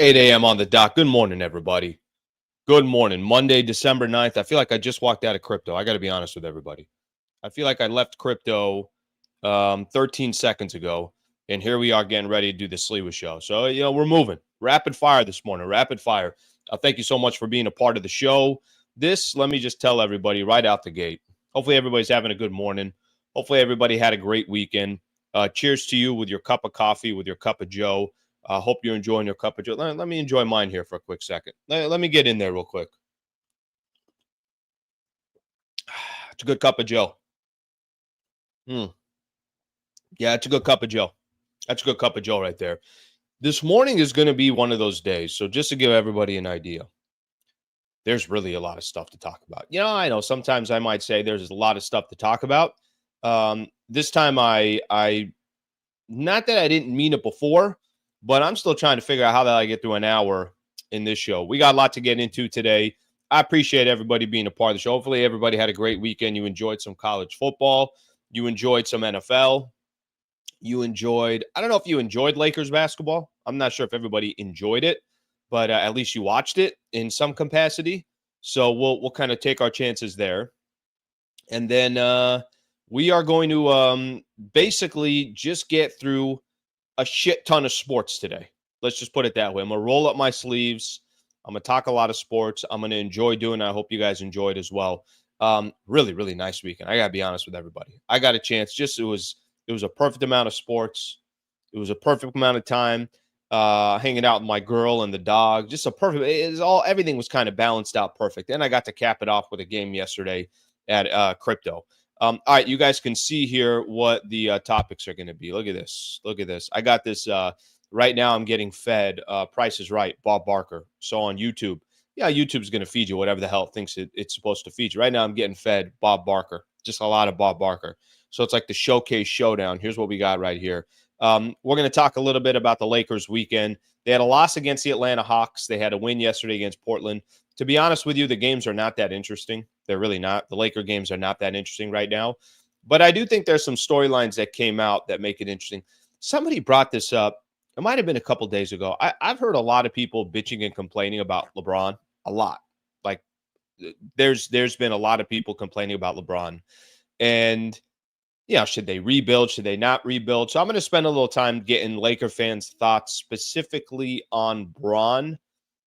8 a.m. on the dot. Good morning, everybody. Good morning. Monday, December 9th. I feel like I just walked out of crypto. I got to be honest with everybody. I feel like I left crypto 13 seconds ago, and here we are getting ready to do the Sliwa show. So, we're moving. Rapid fire this morning. Rapid fire. Thank you so much for being a part of the show. Let me just tell everybody right out the gate. Hopefully, everybody's having a good morning. Hopefully, everybody had a great weekend. Cheers to you with your cup of coffee, with your cup of Joe. Hope you're enjoying your cup of Joe. Let me enjoy mine here for a quick second. Let me get in there real quick. It's a good cup of Joe. Yeah, it's a good cup of Joe. That's a good cup of Joe right there. This morning is going to be one of those days. So just to give everybody an idea, there's really a lot of stuff to talk about. I know sometimes I might say there's a lot of stuff to talk about. This time I not that I didn't mean it before, but I'm still trying to figure out how that I get through an hour in this show. We got a lot to get into today. I appreciate everybody being a part of the show. Hopefully everybody had a great weekend. You enjoyed some college football. You enjoyed some NFL. I don't know if you enjoyed Lakers basketball. I'm not sure if everybody enjoyed it, but at least you watched it in some capacity. So we'll kind of take our chances there. And then we are going to basically just get through a shit ton of sports today. Let's just put it that way. I'm going to roll up my sleeves. I'm going to talk a lot of sports. I'm going to enjoy doing it. I hope you guys enjoyed as well. Really, really nice weekend. I got to be honest with everybody. I got a chance. It was a perfect amount of sports. It was a perfect amount of time hanging out with my girl and the dog. Just everything was kind of balanced out perfect. And I got to cap it off with a game yesterday at crypto. All right, you guys can see here what the topics are going to be. Look at this. Look at this. I got this right now. I'm getting fed Price is Right, Bob Barker. So on YouTube, YouTube's going to feed you whatever the hell it thinks it's supposed to feed you. Right now, I'm getting fed Bob Barker, just a lot of Bob Barker. So it's like the showcase showdown. Here's what we got right here. We're going to talk a little bit about the Lakers weekend. They had a loss against the Atlanta Hawks. They had a win yesterday against Portland. To be honest with you, the games are not that interesting. They're really not. The Laker games are not that interesting right now. But I do think there's some storylines that came out that make it interesting. Somebody brought this up. It might have been a couple days ago. I've heard a lot of people bitching and complaining about LeBron. A lot. Like there's been a lot of people complaining about LeBron. And should they rebuild? Should they not rebuild? So I'm going to spend a little time getting Laker fans' thoughts specifically on Bron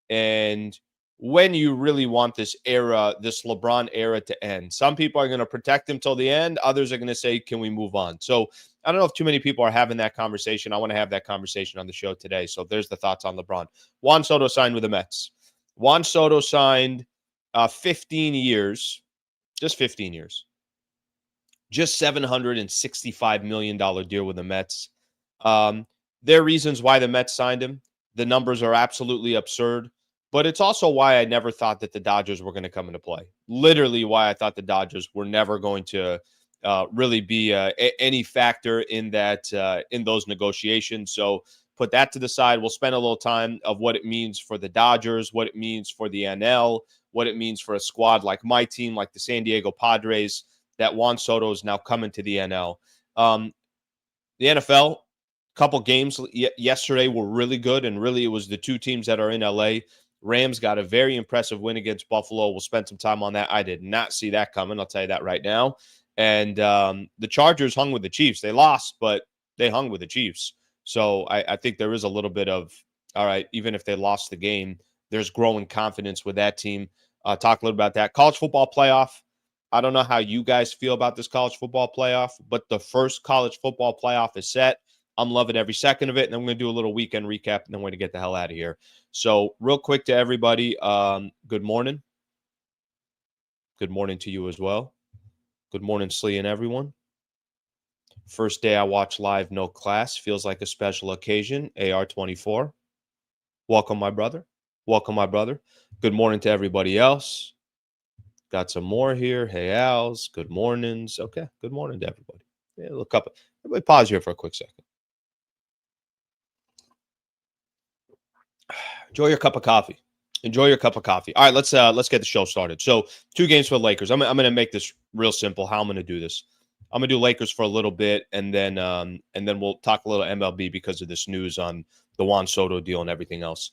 and when you really want this LeBron era to end. Some people are going to protect him till the end. Others are going to say, can we move on? So I don't know if too many people are having that conversation. I want to have that conversation on the show today. So there's the thoughts on LeBron. Juan Soto signed with the Mets. Juan Soto signed 15 years, just 15 years. Just $765 million deal with the Mets. There are reasons why the Mets signed him. The numbers are absolutely absurd. But it's also why I never thought that the Dodgers were going to come into play. Literally why I thought the Dodgers were never going to really be any factor in those negotiations. So put that to the side. We'll spend a little time of what it means for the Dodgers, what it means for the NL, what it means for a squad like my team, like the San Diego Padres, that Juan Soto is now coming to the NL. The NFL, couple games yesterday were really good, and really it was the two teams that are in LA. Rams got a very impressive win against Buffalo. We'll spend some time on that. I did not see that coming. I'll tell you that right now. And the Chargers hung with the Chiefs. They lost, but they hung with the Chiefs. So I think there is a little bit of, all right, even if they lost the game, there's growing confidence with that team. Talk a little about that. College football playoff. I don't know how you guys feel about this college football playoff, but the first college football playoff is set. I'm loving every second of it, and I'm going to do a little weekend recap, and then we're going to get the hell out of here. So real quick to everybody, good morning. Good morning to you as well. Good morning, Slee and everyone. First day I watch live, no class. Feels like a special occasion. AR24. Welcome, my brother. Welcome, my brother. Good morning to everybody else. Got some more here. Hey, Al's. Good mornings. Okay. Good morning to everybody. Yeah, look up. Everybody pause here for a quick second. Enjoy your cup of coffee. Enjoy your cup of coffee. All right, let's get the show started. So 2 games for the Lakers. I'm going to make this real simple. How I'm going to do this. I'm going to do Lakers for a little bit, and then we'll talk a little MLB because of this news on the Juan Soto deal and everything else.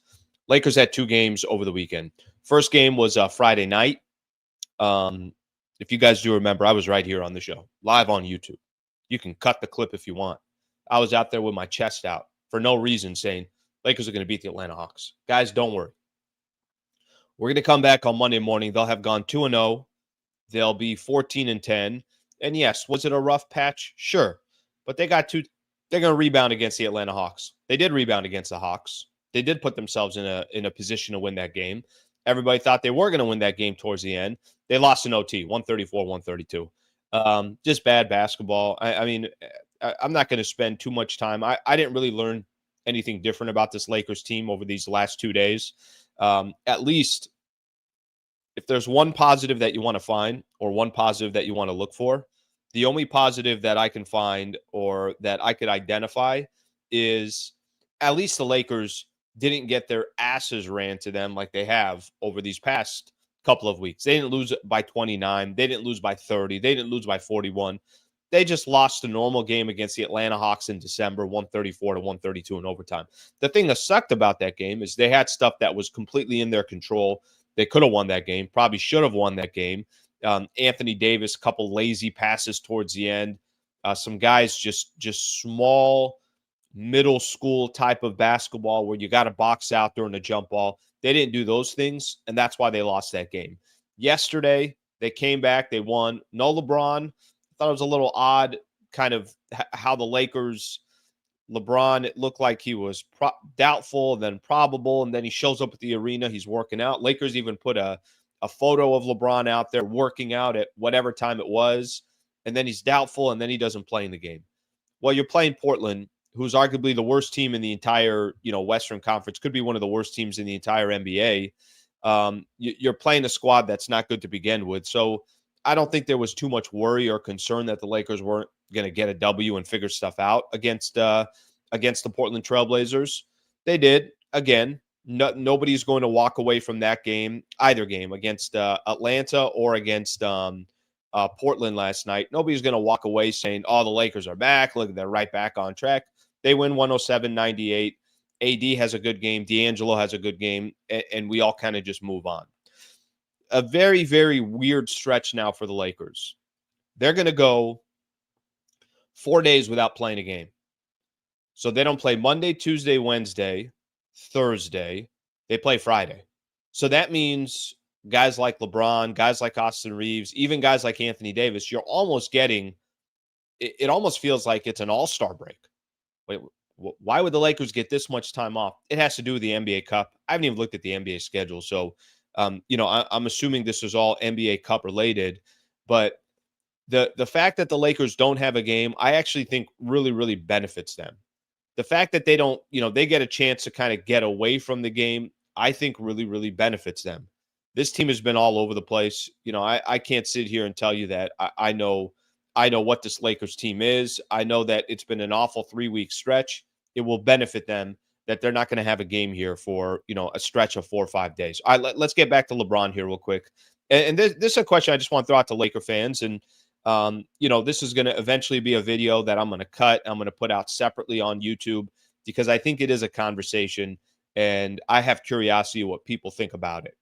Lakers had two games over the weekend. First game was Friday night. Um, if you guys do remember, I was right here on the show, live on YouTube. You can cut the clip if you want. I was out there with my chest out for no reason saying Lakers are going to beat the Atlanta Hawks. Guys, don't worry. We're going to come back on Monday morning. They'll have gone 2-0. They'll be 14-10. And yes, was it a rough patch? Sure. But they got two. They're going to rebound against the Atlanta Hawks. They did rebound against the Hawks. They did put themselves in a position to win that game. Everybody thought they were going to win that game towards the end. They lost in OT, 134-132. Just bad basketball. I mean, I'm not going to spend too much time. I didn't really learn anything different about this Lakers team over these last 2 days. At least if there's one positive that you want to find or one positive that you want to look for, the only positive that I can find or that I could identify is at least the Lakers didn't get their asses ran to them like they have over these past couple of weeks. They didn't lose by 29. They didn't lose by 30. They didn't lose by 41. They just lost a normal game against the Atlanta Hawks in December, 134-132 in overtime. The thing that sucked about that game is they had stuff that was completely in their control. They could have won that game, probably should have won that game. Anthony Davis, a couple lazy passes towards the end. Some guys just small middle school type of basketball where you got to box out during the jump ball. They didn't do those things, and that's why they lost that game. Yesterday, they came back. They won. No LeBron. I thought it was a little odd kind of how the Lakers – LeBron, it looked like he was doubtful, then probable, and then he shows up at the arena. He's working out. Lakers even put a photo of LeBron out there working out at whatever time it was, and then he's doubtful, and then he doesn't play in the game. Well, you're playing Portland, who's arguably the worst team in the entire Western Conference, could be one of the worst teams in the entire NBA. You're playing a squad that's not good to begin with. So I don't think there was too much worry or concern that the Lakers weren't going to get a W and figure stuff out against the Portland Trailblazers. They did. Again, nobody's going to walk away from that game, either game, against Atlanta or against Portland last night. Nobody's going to walk away saying, oh, the Lakers are back. Look, they're right back on track. They win 107-98. AD has a good game. D'Angelo has a good game. And we all kind of just move on. A very, very weird stretch now for the Lakers. They're going to go 4 days without playing a game. So they don't play Monday, Tuesday, Wednesday, Thursday. They play Friday. So that means guys like LeBron, guys like Austin Reeves, even guys like Anthony Davis, you're almost getting – it almost feels like it's an all-star break. Wait, why would the Lakers get this much time off? It has to do with the NBA Cup. I haven't even looked at the NBA schedule. So, I'm assuming this is all NBA Cup related. But the fact that the Lakers don't have a game, I actually think really, really benefits them. The fact that they don't, they get a chance to kind of get away from the game, I think really, really benefits them. This team has been all over the place. I can't sit here and tell you that I know what this Lakers team is. I know that it's been an awful 3-week stretch. It will benefit them that they're not going to have a game here for, a stretch of 4 or 5 days. All right, let's get back to LeBron here real quick. And this is a question I just want to throw out to Laker fans. And, this is going to eventually be a video that I'm going to cut. I'm going to put out separately on YouTube because I think it is a conversation and I have curiosity what people think about it.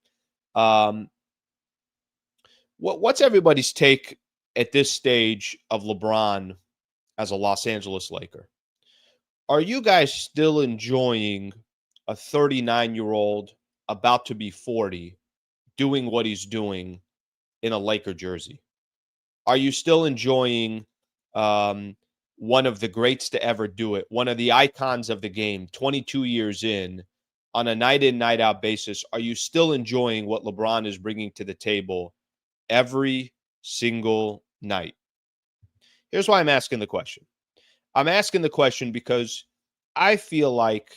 What's everybody's take at this stage of LeBron as a Los Angeles Laker? Are you guys still enjoying a 39-year-old about to be 40 doing what he's doing in a Laker jersey? Are you still enjoying one of the greats to ever do it, one of the icons of the game, 22 years in, on a night-in, night-out basis? Are you still enjoying what LeBron is bringing to the table every single night? Here's why I'm asking the question. I'm asking the question because I feel like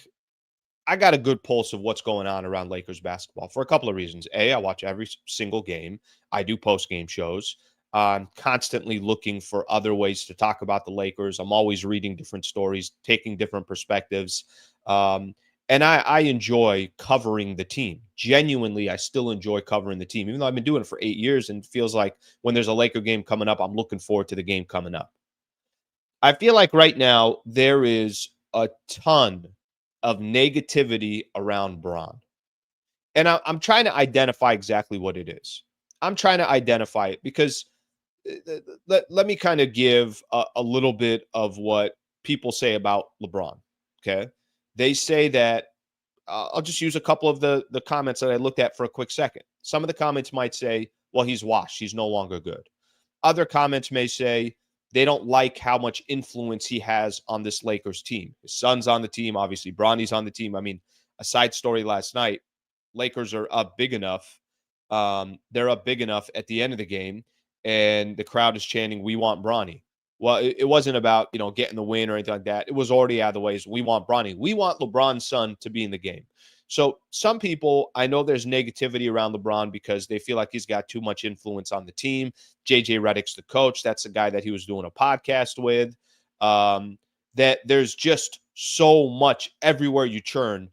I got a good pulse of what's going on around Lakers basketball for a couple of reasons. A, I watch every single game. I do post-game shows. I'm constantly looking for other ways to talk about the Lakers. I'm always reading different stories, taking different perspectives. And I enjoy covering the team. Genuinely, I still enjoy covering the team, even though I've been doing it for 8 years and it feels like when there's a Laker game coming up, I'm looking forward to the game coming up. I feel like right now there is a ton of negativity around Bron. And I'm trying to identify exactly what it is. I'm trying to identify it because let me kind of give a little bit of what people say about LeBron. Okay. They say that I'll just use a couple of the comments that I looked at for a quick second. Some of the comments might say, well, he's washed. He's no longer good. Other comments may say they don't like how much influence he has on this Lakers team. His son's on the team. Obviously, Bronny's on the team. I mean, a side story last night, Lakers are up big enough. They're up big enough at the end of the game, and the crowd is chanting, "We want Bronny." Well, it wasn't about getting the win or anything like that. It was already out of the way. So we want Bronny. We want LeBron's son to be in the game. So some people, I know there's negativity around LeBron because they feel like he's got too much influence on the team. JJ Redick's the coach. That's the guy that he was doing a podcast with. That there's just so much everywhere you turn,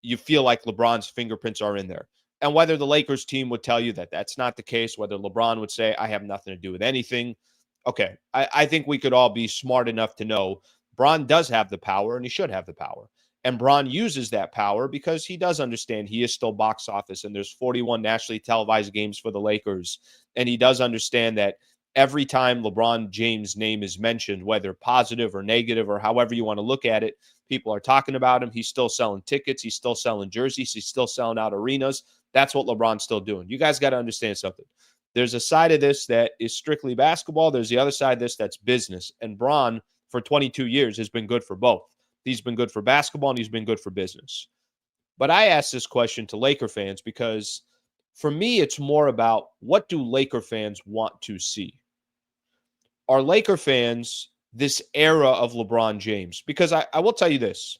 you feel like LeBron's fingerprints are in there. And whether the Lakers team would tell you that that's not the case, whether LeBron would say, I have nothing to do with anything. Okay. I think we could all be smart enough to know Bron does have the power and he should have the power. And Bron uses that power because he does understand he is still box office and there's 41 nationally televised games for the Lakers. And he does understand that every time LeBron James' name is mentioned, whether positive or negative or however you want to look at it, people are talking about him. He's still selling tickets. He's still selling jerseys. He's still selling out arenas. That's what LeBron's still doing. You guys got to understand something. There's a side of this that is strictly basketball. There's the other side of this that's business. And Bron, for 22 years, has been good for both. He's been good for basketball and he's been good for business. But I asked this question to Laker fans because for me, it's more about what do Laker fans want to see? Are Laker fans this era of LeBron James? Because I will tell you this.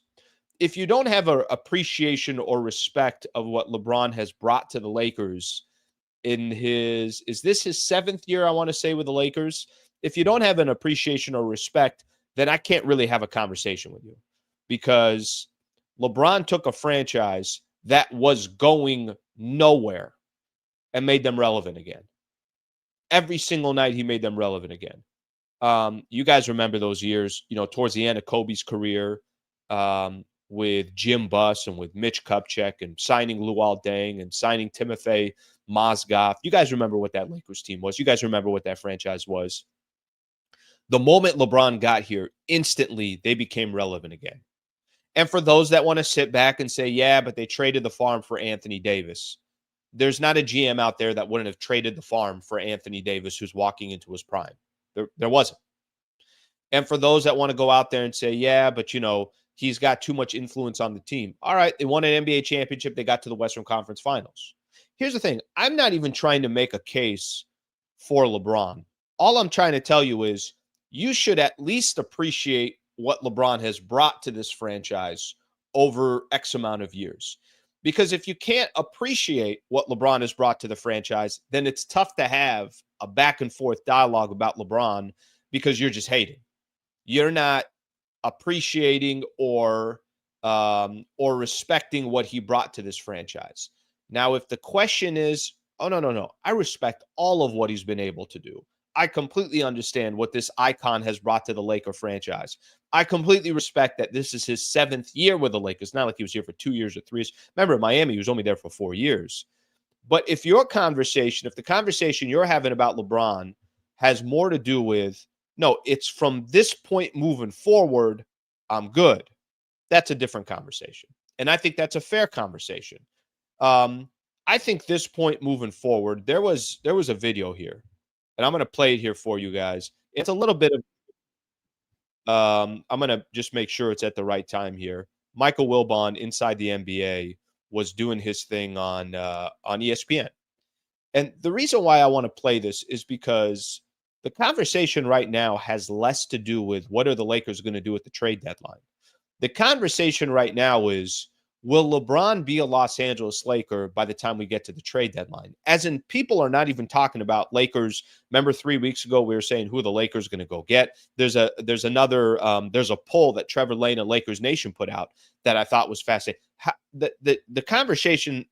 If you don't have an appreciation or respect of what LeBron has brought to the Lakers in is this his 7th year, I want to say, with the Lakers? If you don't have an appreciation or respect, then I can't really have a conversation with you because LeBron took a franchise that was going nowhere and made them relevant again. Every single night he made them relevant again. You guys remember those years, towards the end of Kobe's career, with Jim Buss and with Mitch Kupchak and signing Luol Deng and signing Timothy Mozgov. You guys remember what that Lakers team was. You guys remember what that franchise was. The moment LeBron got here, instantly they became relevant again. And for those that want to sit back and say, yeah, but they traded the farm for Anthony Davis. There's not a GM out there that wouldn't have traded the farm for Anthony Davis who's walking into his prime. There wasn't. And for those that want to go out there and say, yeah, but he's got too much influence on the team. All right, they won an NBA championship. They got to the Western Conference Finals. Here's the thing. I'm not even trying to make a case for LeBron. All I'm trying to tell you is you should at least appreciate what LeBron has brought to this franchise over X amount of years. Because if you can't appreciate what LeBron has brought to the franchise, then it's tough to have a back and forth dialogue about LeBron because you're just hating. You're not appreciating or respecting what he brought to this franchise. Now, if the question is, oh, no, I respect all of what he's been able to do. I completely understand what this icon has brought to the Laker franchise. I completely respect that this is his 7th year with the Lakers. Not like he was here for 2 years or 3 years. Remember, Miami, he was only there for 4 years. But if the conversation you're having about LeBron has more to do with, no, it's from this point moving forward, I'm good. That's a different conversation. And I think that's a fair conversation. I think this point moving forward, there was a video here, and I'm going to play it here for you guys. It's a little bit of, I'm going to just make sure it's at the right time here. Michael Wilbon, Inside the NBA, was doing his thing on ESPN. And the reason why I want to play this is because the conversation right now has less to do with what are the Lakers going to do at the trade deadline. The conversation right now is, will LeBron be a Los Angeles Laker by the time we get to the trade deadline? As in, people are not even talking about Lakers. Remember 3 weeks ago, we were saying who the Lakers are going to go get. There's a poll that Trevor Lane and Lakers Nation put out that I thought was fascinating. The conversation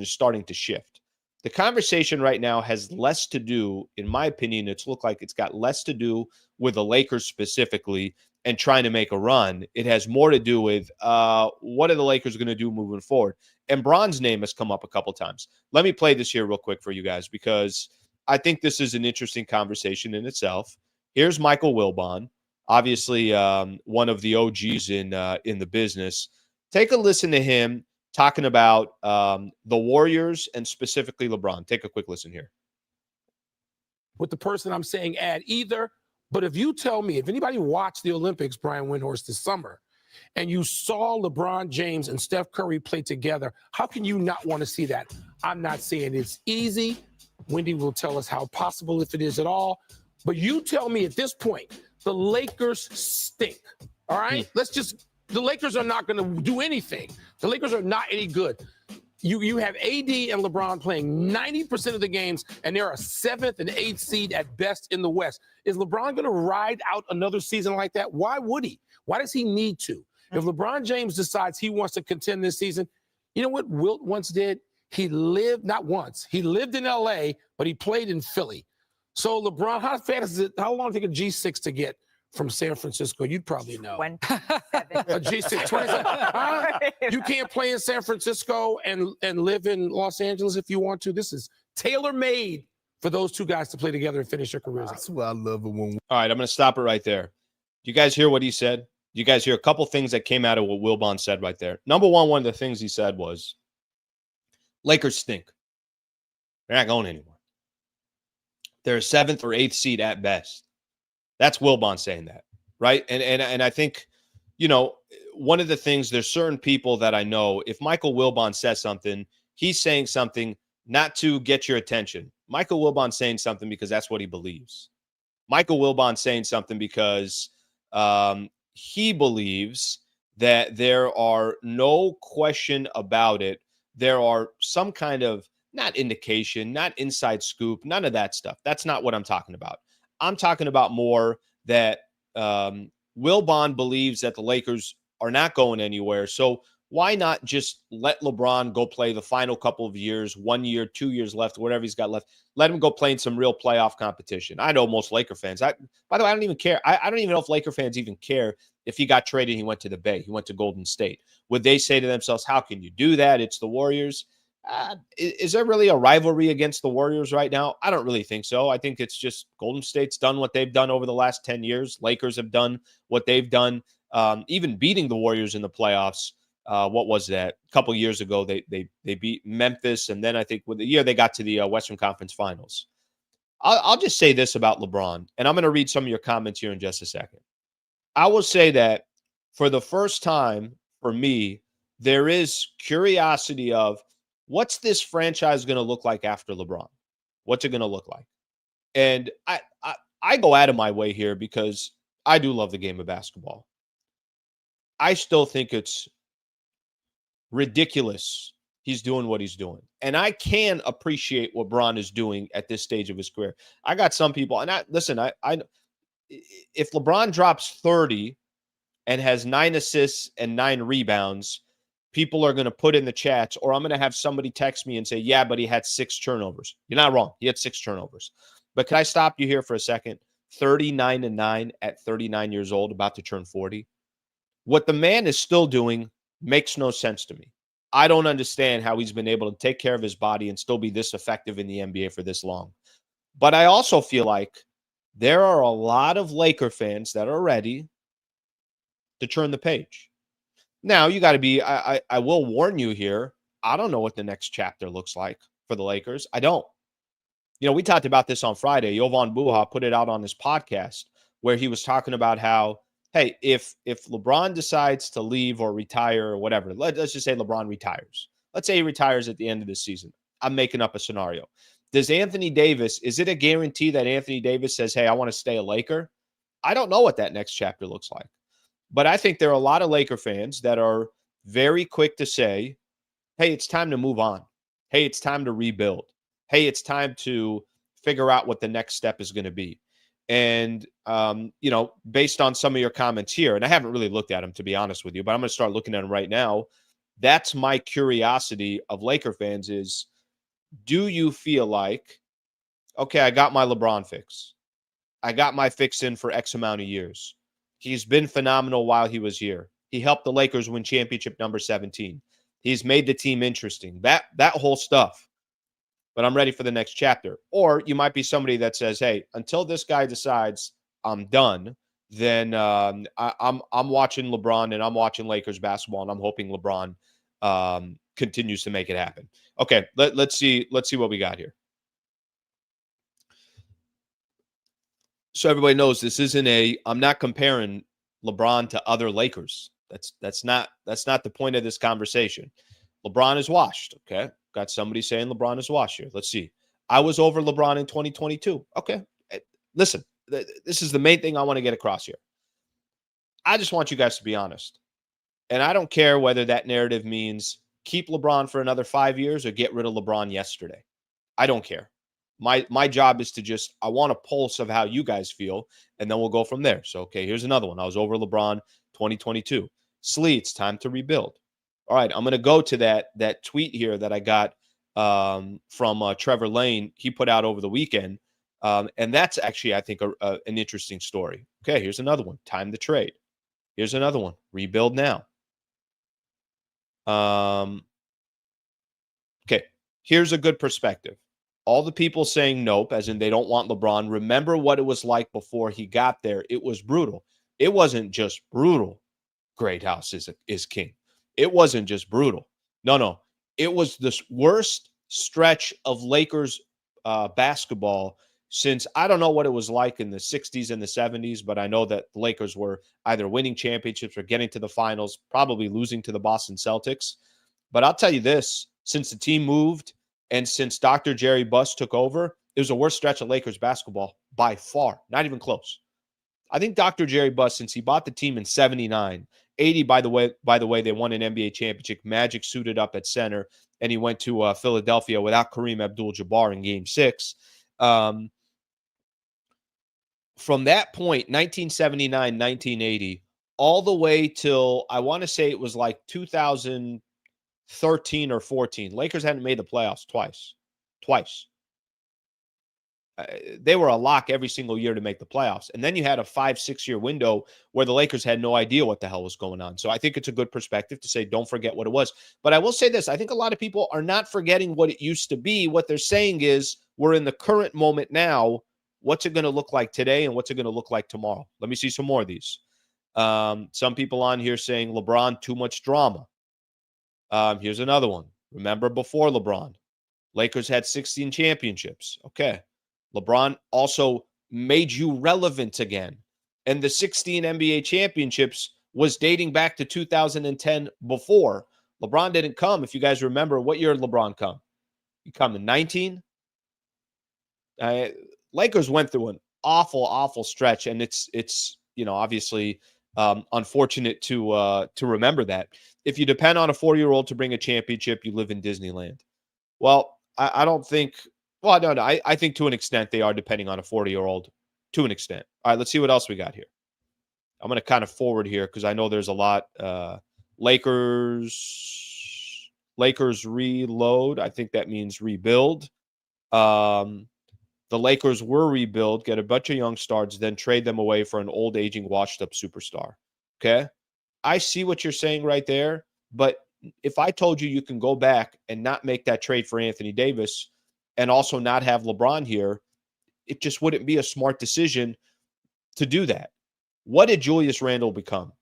is starting to shift. The conversation right now has less to do, in my opinion, it's looked like it's got less to do with the Lakers specifically and trying to make a run. It has more to do with what are the Lakers going to do moving forward? And Bron's name has come up a couple times. Let me play this here real quick for you guys because I think this is an interesting conversation in itself. Here's Michael Wilbon, obviously one of the OGs in the business. Take a listen to him talking about the Warriors and specifically LeBron. Take a quick listen here. With the person I'm saying add either, but if you tell me, if anybody watched the Olympics, Brian Windhorst, this summer, and you saw LeBron James and Steph Curry play together, how can you not want to see that? I'm not saying it's easy. Wendy will tell us how possible, if it is at all. But you tell me at this point, the Lakers stink. All right? The Lakers are not going to do anything. The Lakers are not any good. You have AD and LeBron playing 90% of the games, and they're a 7th and 8th seed at best in the West. Is LeBron going to ride out another season like that? Why would he? Why does he need to? If LeBron James decides he wants to contend this season, you know what Wilt once did? He lived, not once, he lived in L.A., but he played in Philly. So LeBron, how fast is it? How long did it take a G6 to get from San Francisco? You'd probably know. 27. A G6, 27. Huh? You can't play in San Francisco and live in Los Angeles if you want to. This is tailor-made for those two guys to play together and finish their careers. That's why I love it when. All right, I'm going to stop it right there. Do you guys hear what he said? Do you guys hear a couple things that came out of what Wilbon said right there? Number one of the things he said was, Lakers stink. They're not going anywhere. They're a 7th or 8th seed at best. That's Wilbon saying that, right? And I think, you know, one of the things, there's certain people that I know, if Michael Wilbon says something, he's saying something not to get your attention. Michael Wilbon's saying something because that's what he believes. Michael Wilbon's saying something because he believes that there are no question about it. There are some kind of, not indication, not inside scoop, none of that stuff. That's not what I'm talking about. I'm talking about more that Wilbon believes that the Lakers are not going anywhere. So why not just let LeBron go play the final couple of years, 1 year, 2 years left, whatever he's got left. Let him go play in some real playoff competition. I know most Laker fans. By the way, I don't even care. I don't even know if Laker fans even care if he got traded and he went to the Bay. He went to Golden State. Would they say to themselves, how can you do that? It's the Warriors. Is there really a rivalry against the Warriors right now? I don't really think so. I think it's just Golden State's done what they've done over the last 10 years. Lakers have done what they've done, even beating the Warriors in the playoffs. What was that? A couple years ago, they beat Memphis, and then I think with the year they got to the Western Conference Finals. I'll just say this about LeBron, and I'm going to read some of your comments here in just a second. I will say that for the first time for me, there is curiosity of, what's this franchise going to look like after LeBron? What's it going to look like? And I go out of my way here because I do love the game of basketball. I still think it's ridiculous he's doing what he's doing. And I can appreciate what Bron is doing at this stage of his career. I got some people, and if LeBron drops 30 and has 9 assists and 9 rebounds, people are going to put in the chats, or I'm going to have somebody text me and say, yeah, but he had 6 turnovers. You're not wrong. He had 6 turnovers. But can I stop you here for a second? 39-9 at 39 years old, about to turn 40. What the man is still doing makes no sense to me. I don't understand how he's been able to take care of his body and still be this effective in the NBA for this long. But I also feel like there are a lot of Laker fans that are ready to turn the page. Now, you got to be, I will warn you here, I don't know what the next chapter looks like for the Lakers. I don't. You know, we talked about this on Friday. Jovan Buha put it out on his podcast where he was talking about how, hey, if LeBron decides to leave or retire or whatever, let's just say LeBron retires. Let's say he retires at the end of the season. I'm making up a scenario. Does Anthony Davis, is it a guarantee that Anthony Davis says, hey, I want to stay a Laker? I don't know what that next chapter looks like. But I think there are a lot of Laker fans that are very quick to say, hey, it's time to move on. Hey, it's time to rebuild. Hey, it's time to figure out what the next step is going to be. And, you know, based on some of your comments here, and I haven't really looked at them, to be honest with you, but I'm going to start looking at them right now. That's my curiosity of Laker fans is, do you feel like, okay, I got my LeBron fix. I got my fix in for X amount of years. He's been phenomenal while he was here. He helped the Lakers win championship number 17. He's made the team interesting. That whole stuff. But I'm ready for the next chapter. Or you might be somebody that says, "Hey, until this guy decides I'm done, then I'm watching LeBron and I'm watching Lakers basketball and I'm hoping LeBron continues to make it happen." Okay, let's see what we got here. So everybody knows this isn't I'm not comparing LeBron to other Lakers. That's not the point of this conversation. LeBron is washed. Okay. Got somebody saying LeBron is washed here. Let's see. I was over LeBron in 2022. Okay. Listen, this is the main thing I want to get across here. I just want you guys to be honest. And I don't care whether that narrative means keep LeBron for another 5 years or get rid of LeBron yesterday. I don't care. My job is to just, I want a pulse of how you guys feel, and then we'll go from there. So, okay, here's another one. I was over LeBron 2022. Slee, it's time to rebuild. All right, I'm going to go to that tweet here that I got from Trevor Lane. He put out over the weekend, and that's actually, I think, an interesting story. Okay, here's another one. Time to trade. Here's another one. Rebuild now. Okay, here's a good perspective. All the people saying nope, as in they don't want LeBron, remember what it was like before he got there. It was brutal. It wasn't just brutal. Great house is king. It wasn't just brutal. No. It was the worst stretch of Lakers basketball since, I don't know what it was like in the 60s and the 70s, but I know that the Lakers were either winning championships or getting to the finals, probably losing to the Boston Celtics. But I'll tell you this, since the team moved and since Dr. Jerry Buss took over, it was the worst stretch of Lakers basketball by far, not even close. I think Dr. Jerry Buss, since he bought the team in 79, 80, by the way, they won an NBA championship. Magic suited up at center, and he went to Philadelphia without Kareem Abdul-Jabbar in Game 6. From that point, 1979, 1980, all the way till, I want to say it was like 2013 or 14. Lakers hadn't made the playoffs twice. They were a lock every single year to make the playoffs. And then you had a 5-6 year window where the Lakers had no idea what the hell was going on. So I think it's a good perspective to say, don't forget what it was. But I will say this, I think a lot of people are not forgetting what it used to be. What they're saying is, we're in the current moment now. What's it going to look like today? And what's it going to look like tomorrow? Let me see some more of these. Some people on here saying LeBron, too much drama. Here's another one. Remember before LeBron, Lakers had 16 championships. Okay. LeBron also made you relevant again. And the 16 NBA championships was dating back to 2010 before. LeBron didn't come. If you guys remember, what year did LeBron come? He come in 19? Lakers went through an awful stretch, and it's obviously unfortunate to remember that. If you depend on a 4-year-old to bring a championship, you live in Disneyland. Well, I don't think. Well, no. I think to an extent they are depending on a 40-year-old to an extent. All right, let's see what else we got here. I'm going to kind of forward here because I know there's a lot. Lakers reload. I think that means rebuild. The Lakers were rebuild, get a bunch of young stars, then trade them away for an old, aging, washed-up superstar. Okay? I see what you're saying right there, but if I told you can go back and not make that trade for Anthony Davis and also not have LeBron here, it just wouldn't be a smart decision to do that. What did Julius Randle become?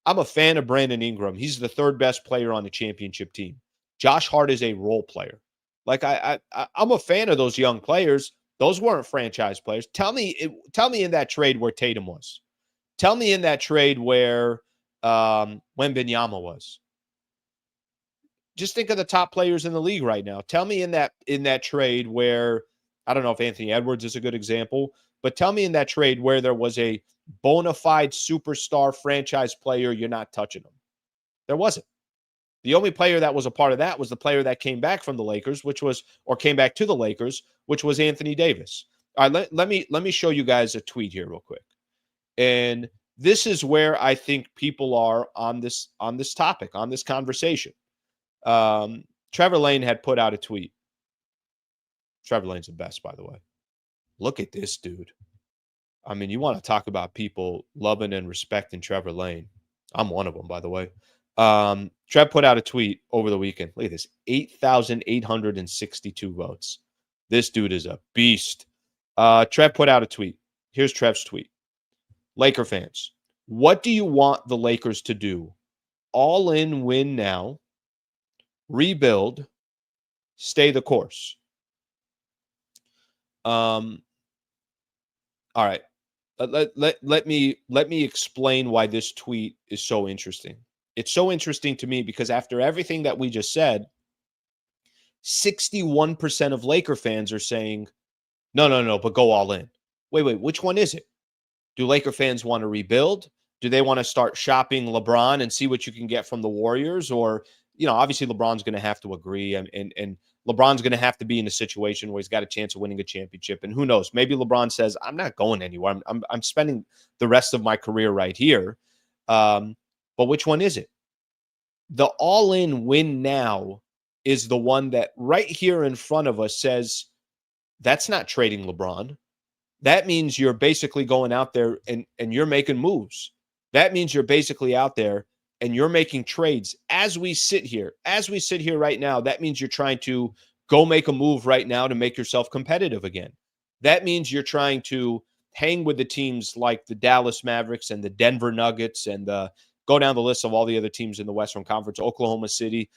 I'm a fan of Brandon Ingram. He's the third best player on the championship team. Josh Hart is a role player. Like I'm a fan of those young players. Those weren't franchise players. Tell me in that trade where Tatum was. Tell me in that trade where Wembanyama was. Just think of the top players in the league right now. Tell me in that trade where, I don't know if Anthony Edwards is a good example, but tell me in that trade where there was a bona fide superstar franchise player, you're not touching them. There wasn't. The only player that was a part of that was the player that came back from the Lakers, came back to the Lakers, which was Anthony Davis. All right, let me show you guys a tweet here real quick. And this is where I think people are on this topic, on this conversation. Trevor Lane had put out a tweet. Trevor Lane's the best, by the way. Look at this dude. I mean, you want to talk about people loving and respecting Trevor Lane. I'm one of them, by the way. Trev put out a tweet over the weekend. Look at this, 8,862 votes. This dude is a beast. Trev put out a tweet. Here's Trev's tweet. Laker fans, what do you want the Lakers to do? All in, win now, rebuild, stay the course. All right. Let me explain why this tweet is so interesting. It's so interesting to me because after everything that we just said, 61% of Laker fans are saying, no, but go all in. Wait, which one is it? Do Laker fans want to rebuild? Do they want to start shopping LeBron and see what you can get from the Warriors? Or, obviously LeBron's going to have to agree and LeBron's going to have to be in a situation where he's got a chance of winning a championship. And who knows, maybe LeBron says, I'm not going anywhere. I'm spending the rest of my career right here. But which one is it? The all-in win now is the one that right here in front of us says, that's not trading LeBron. That means you're basically going out there and you're making moves. That means you're basically out there and you're making trades as we sit here. As we sit here right now, that means you're trying to go make a move right now to make yourself competitive again. That means you're trying to hang with the teams like the Dallas Mavericks and the Denver Nuggets and go down the list of all the other teams in the Western Conference. Oklahoma City,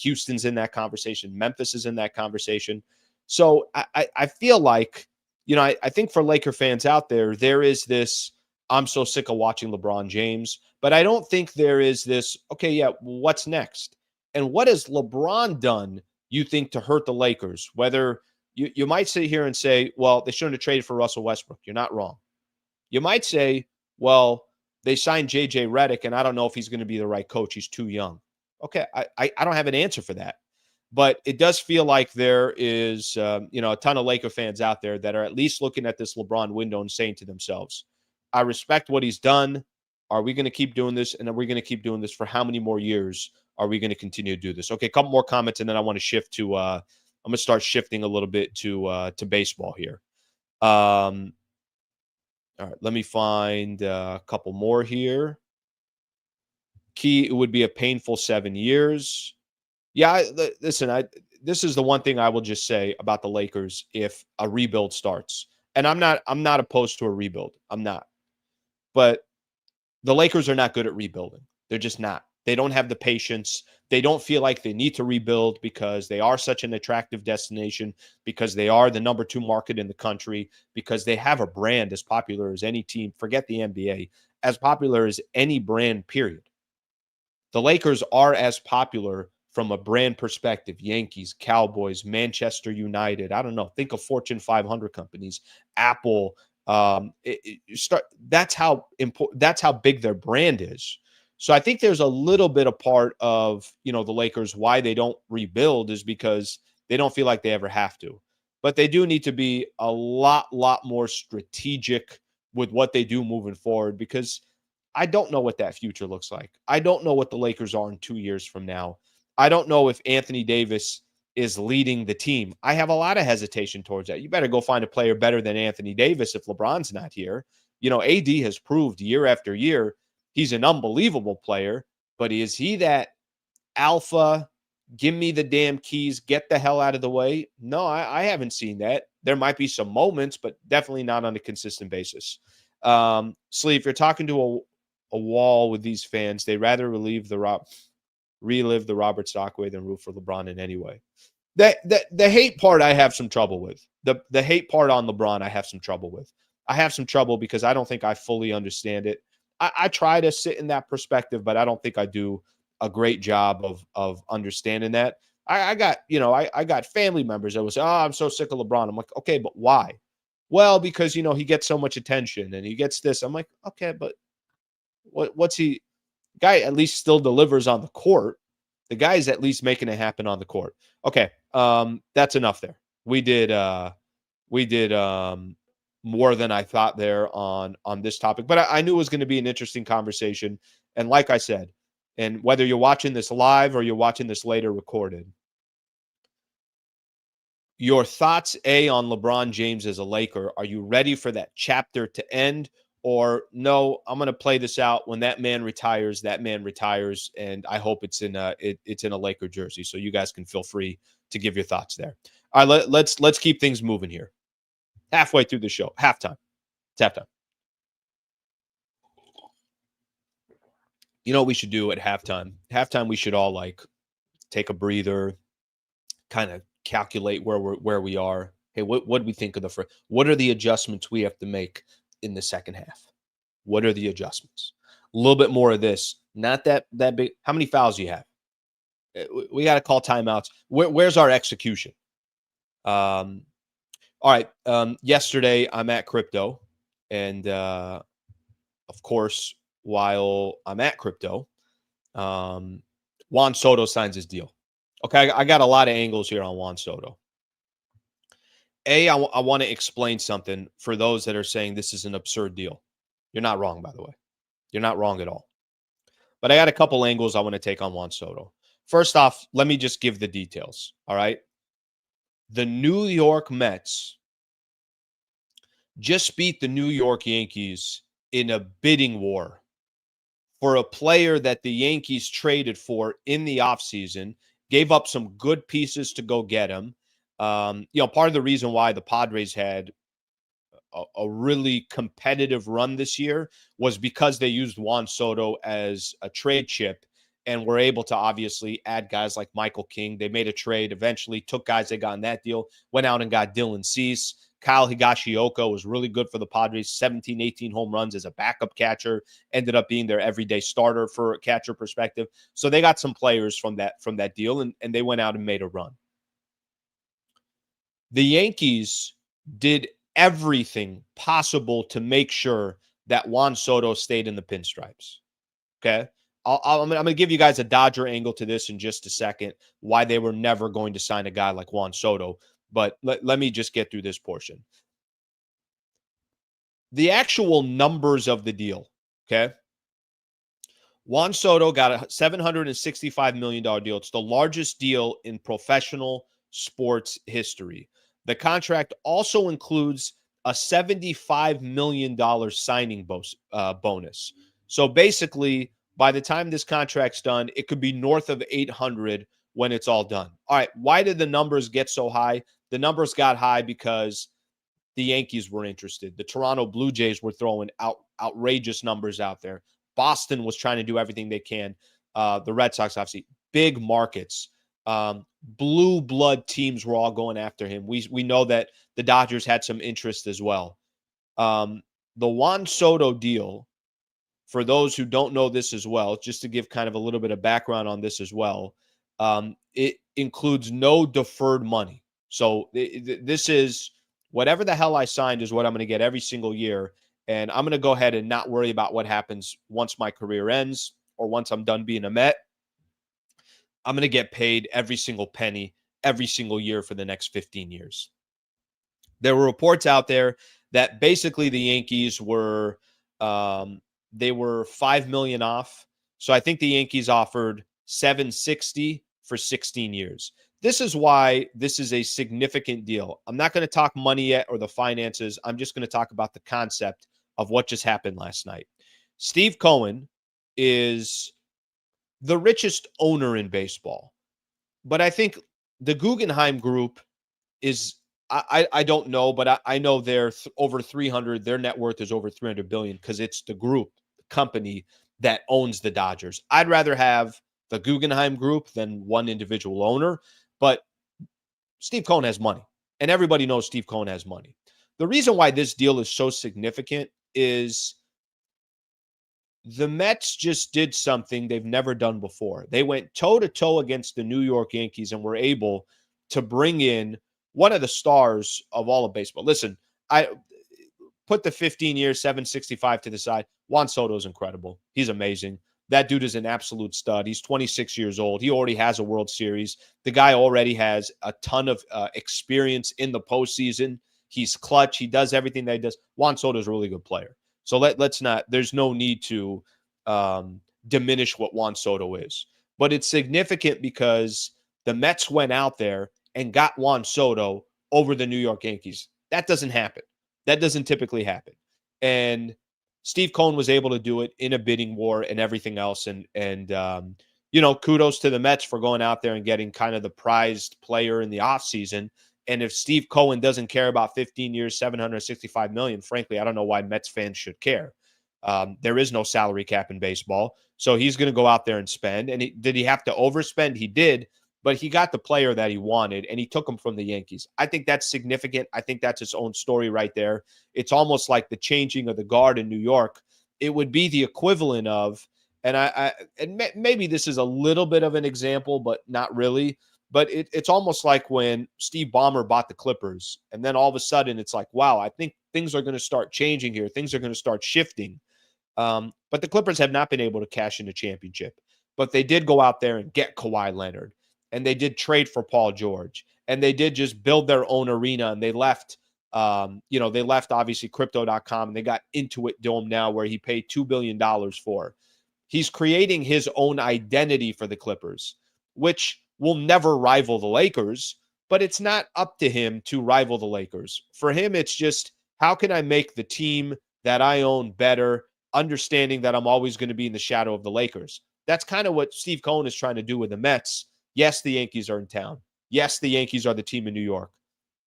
Houston's in that conversation. Memphis is in that conversation. So I feel like, I think for Laker fans out there, there is this, I'm so sick of watching LeBron James, but I don't think there is this, okay, yeah, what's next? And what has LeBron done, you think, to hurt the Lakers? Whether you might sit here and say, well, they shouldn't have traded for Russell Westbrook. You're not wrong. You might say, well, they signed JJ Redick, and I don't know if he's going to be the right coach. He's too young. Okay, I don't have an answer for that. But it does feel like there is, a ton of Laker fans out there that are at least looking at this LeBron window and saying to themselves, I respect what he's done. Are we going to keep doing this? And are we going to keep doing this for how many more years are we going to continue to do this? Okay, a couple more comments, and then I want to shift to I'm going to start shifting a little bit to baseball here. All right, let me find a couple more here. Key, it would be a painful 7 years. Yeah, listen, this is the one thing I will just say about the Lakers if a rebuild starts. And I'm not opposed to a rebuild. I'm not. But the Lakers are not good at rebuilding. They're just not. They don't have the patience. They don't feel like they need to rebuild because they are such an attractive destination, because they are the number 2 market in the country, because they have a brand as popular as any team, forget the NBA, as popular as any brand, period. The Lakers are as popular from a brand perspective. Yankees, Cowboys, Manchester United. I don't know. Think of Fortune 500 companies, Apple. That's how important. That's how big their brand is. So I think there's a little bit of part of the Lakers why they don't rebuild is because they don't feel like they ever have to. But they do need to be a lot more strategic with what they do moving forward, because I don't know what that future looks like. I don't know what the Lakers are in 2 years from now. I don't know if Anthony Davis is leading the team. I have a lot of hesitation towards that. You better go find a player better than Anthony Davis if LeBron's not here. AD has proved year after year he's an unbelievable player, but is he that alpha, give me the damn keys, get the hell out of the way? No, I haven't seen that. There might be some moments, but definitely not on a consistent basis. Slee, if you're talking to a wall with these fans, they rather relive the Robert Stockway than root for LeBron in any way. The hate part I have some trouble with. The hate part on LeBron I have some trouble with. I have some trouble because I don't think I fully understand it. I try to sit in that perspective, but I don't think I do a great job of understanding that. I got family members that will say, "Oh, I'm so sick of LeBron." I'm like, okay, but why? Well, because he gets so much attention and he gets this. I'm like, okay, but what's he? Guy at least still delivers on the court. The guy's at least making it happen on the court. Okay, that's enough there. We did more than I thought there on this topic, but I knew it was going to be an interesting conversation. And like I said, and whether you're watching this live or you're watching this later recorded, Your thoughts, A, on LeBron James as a Laker. Are you ready for that chapter to end? Or no, I'm going to play this out. When that man retires, and I hope it's in a Laker jersey. So you guys can feel free to give your thoughts there. All right, let's keep things moving here. Halfway through the show, halftime. It's halftime. You know what we should do at halftime? Halftime, we should all like take a breather, kind of calculate where we are. Hey, what do we think of the first? What are the adjustments we have to make in the second half? What are the adjustments? A little bit more of this. Not that big. How many fouls do you have? We got to call timeouts. Where's our execution? All right. Yesterday, I'm at crypto, and of course, while I'm at crypto, Juan Soto signs his deal. Okay, I got a lot of angles here on Juan Soto. I want to explain something for those that are saying this is an absurd deal. You're not wrong, by the way. You're not wrong at all. But I got a couple angles I want to take on Juan Soto. First off, let me just give the details, all right? The New York Mets just beat the New York Yankees in a bidding war for a player that the Yankees traded for in the offseason, gave up some good pieces to go get him. Part of the reason why the Padres had a really competitive run this year was because they used Juan Soto as a trade chip and were able to obviously add guys like Michael King. They made a trade, eventually took guys they got in that deal, went out and got Dylan Cease. Kyle Higashioka was really good for the Padres, 17, 18 home runs as a backup catcher, ended up being their everyday starter for a catcher perspective. So they got some players from that deal, and they went out and made a run. The Yankees did everything possible to make sure that Juan Soto stayed in the pinstripes. Okay. I'm going to give you guys a Dodger angle to this in just a second, why they were never going to sign a guy like Juan Soto. But let me just get through this portion. The actual numbers of the deal, okay? Juan Soto got a $765 million deal. It's the largest deal in professional sports history. The contract also includes a $75 million signing bonus. So basically, by the time this contract's done, it could be north of 800 when it's all done. All right, why did the numbers get so high? The numbers got high because the Yankees were interested. The Toronto Blue Jays were throwing outrageous numbers out there. Boston was trying to do everything they can. The Red Sox, obviously, big markets. Blue blood teams were all going after him. We know that the Dodgers had some interest as well. The Juan Soto deal, for those who don't know this as well, just to give kind of a little bit of background on this as well, it includes no deferred money. So this is whatever the hell I signed is what I'm going to get every single year. And I'm going to go ahead and not worry about what happens once my career ends or once I'm done being a Met. I'm going to get paid every single penny every single year for the next 15 years. There were reports out there that basically the Yankees were they were $5 million off. So I think the Yankees offered $760 for 16 years. This is why this is a significant deal. I'm not going to talk money yet or the finances. I'm just going to talk about the concept of what just happened last night. Steve Cohen is the richest owner in baseball. But I think the Guggenheim Group is, I don't know, but I know they're over 300. Their net worth is over 300 billion because it's the group, the company that owns the Dodgers. I'd rather have the Guggenheim Group than one individual owner. But Steve Cohen has money, and everybody knows Steve Cohen has money. The reason why this deal is so significant is the Mets just did something they've never done before. They went toe-to-toe against the New York Yankees and were able to bring in one of the stars of all of baseball. Listen, I put the 15 years, 765 to the side. Juan Soto is incredible. He's amazing. That dude is an absolute stud. He's 26 years old. He already has a World Series. The guy already has a ton of experience in the postseason. He's clutch. He does everything that he does. Juan Soto is a really good player. So let's not, there's no need to diminish what Juan Soto is. But it's significant because the Mets went out there and got Juan Soto over the New York Yankees. That doesn't happen. That doesn't typically happen. And Steve Cohen was able to do it in a bidding war and everything else. And kudos to the Mets for going out there and getting kind of the prized player in the offseason. And if Steve Cohen doesn't care about 15 years, $765 million, frankly, I don't know why Mets fans should care. There is no salary cap in baseball. So he's going to go out there and spend. And did he have to overspend? He did. But he got the player that he wanted, and he took him from the Yankees. I think that's significant. I think that's its own story right there. It's almost like the changing of the guard in New York. It would be the equivalent of, and maybe this is a little bit of an example, but not really. But it's almost like when Steve Ballmer bought the Clippers, and then all of a sudden it's like, wow, I think things are going to start changing here. Things are going to start shifting. But the Clippers have not been able to cash in a championship. But they did go out there and get Kawhi Leonard. And they did trade for Paul George, and they did just build their own arena. And they left, they left obviously crypto.com, and they got Intuit Dome now, where he paid $2 billion for. He's creating his own identity for the Clippers, which will never rival the Lakers, but it's not up to him to rival the Lakers. For him, it's just, how can I make the team that I own better, understanding that I'm always going to be in the shadow of the Lakers? That's kind of what Steve Cohen is trying to do with the Mets. Yes, the Yankees are in town. Yes, the Yankees are the team in New York.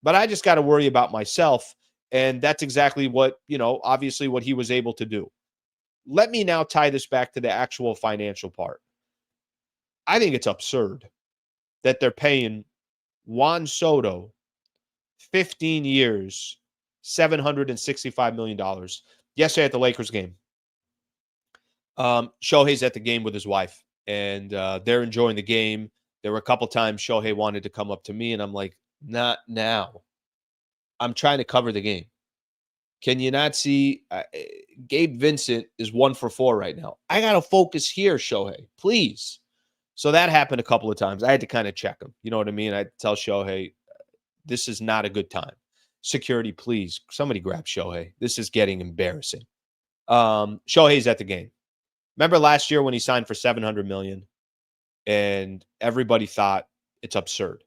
But I just got to worry about myself. And that's exactly what, obviously what he was able to do. Let me now tie this back to the actual financial part. I think it's absurd that they're paying Juan Soto 15 years, $765 million. Yesterday at the Lakers game, Shohei's at the game with his wife, and they're enjoying the game. There were a couple times Shohei wanted to come up to me, and I'm like, not now. I'm trying to cover the game. Can you not see? Gabe Vincent is 1 for 4 right now. I got to focus here, Shohei, please. So that happened a couple of times. I had to kind of check him. You know what I mean? I tell Shohei, this is not a good time. Security, please. Somebody grab Shohei. This is getting embarrassing. Shohei's at the game. Remember last year when he signed for $700 million? And everybody thought it's absurd.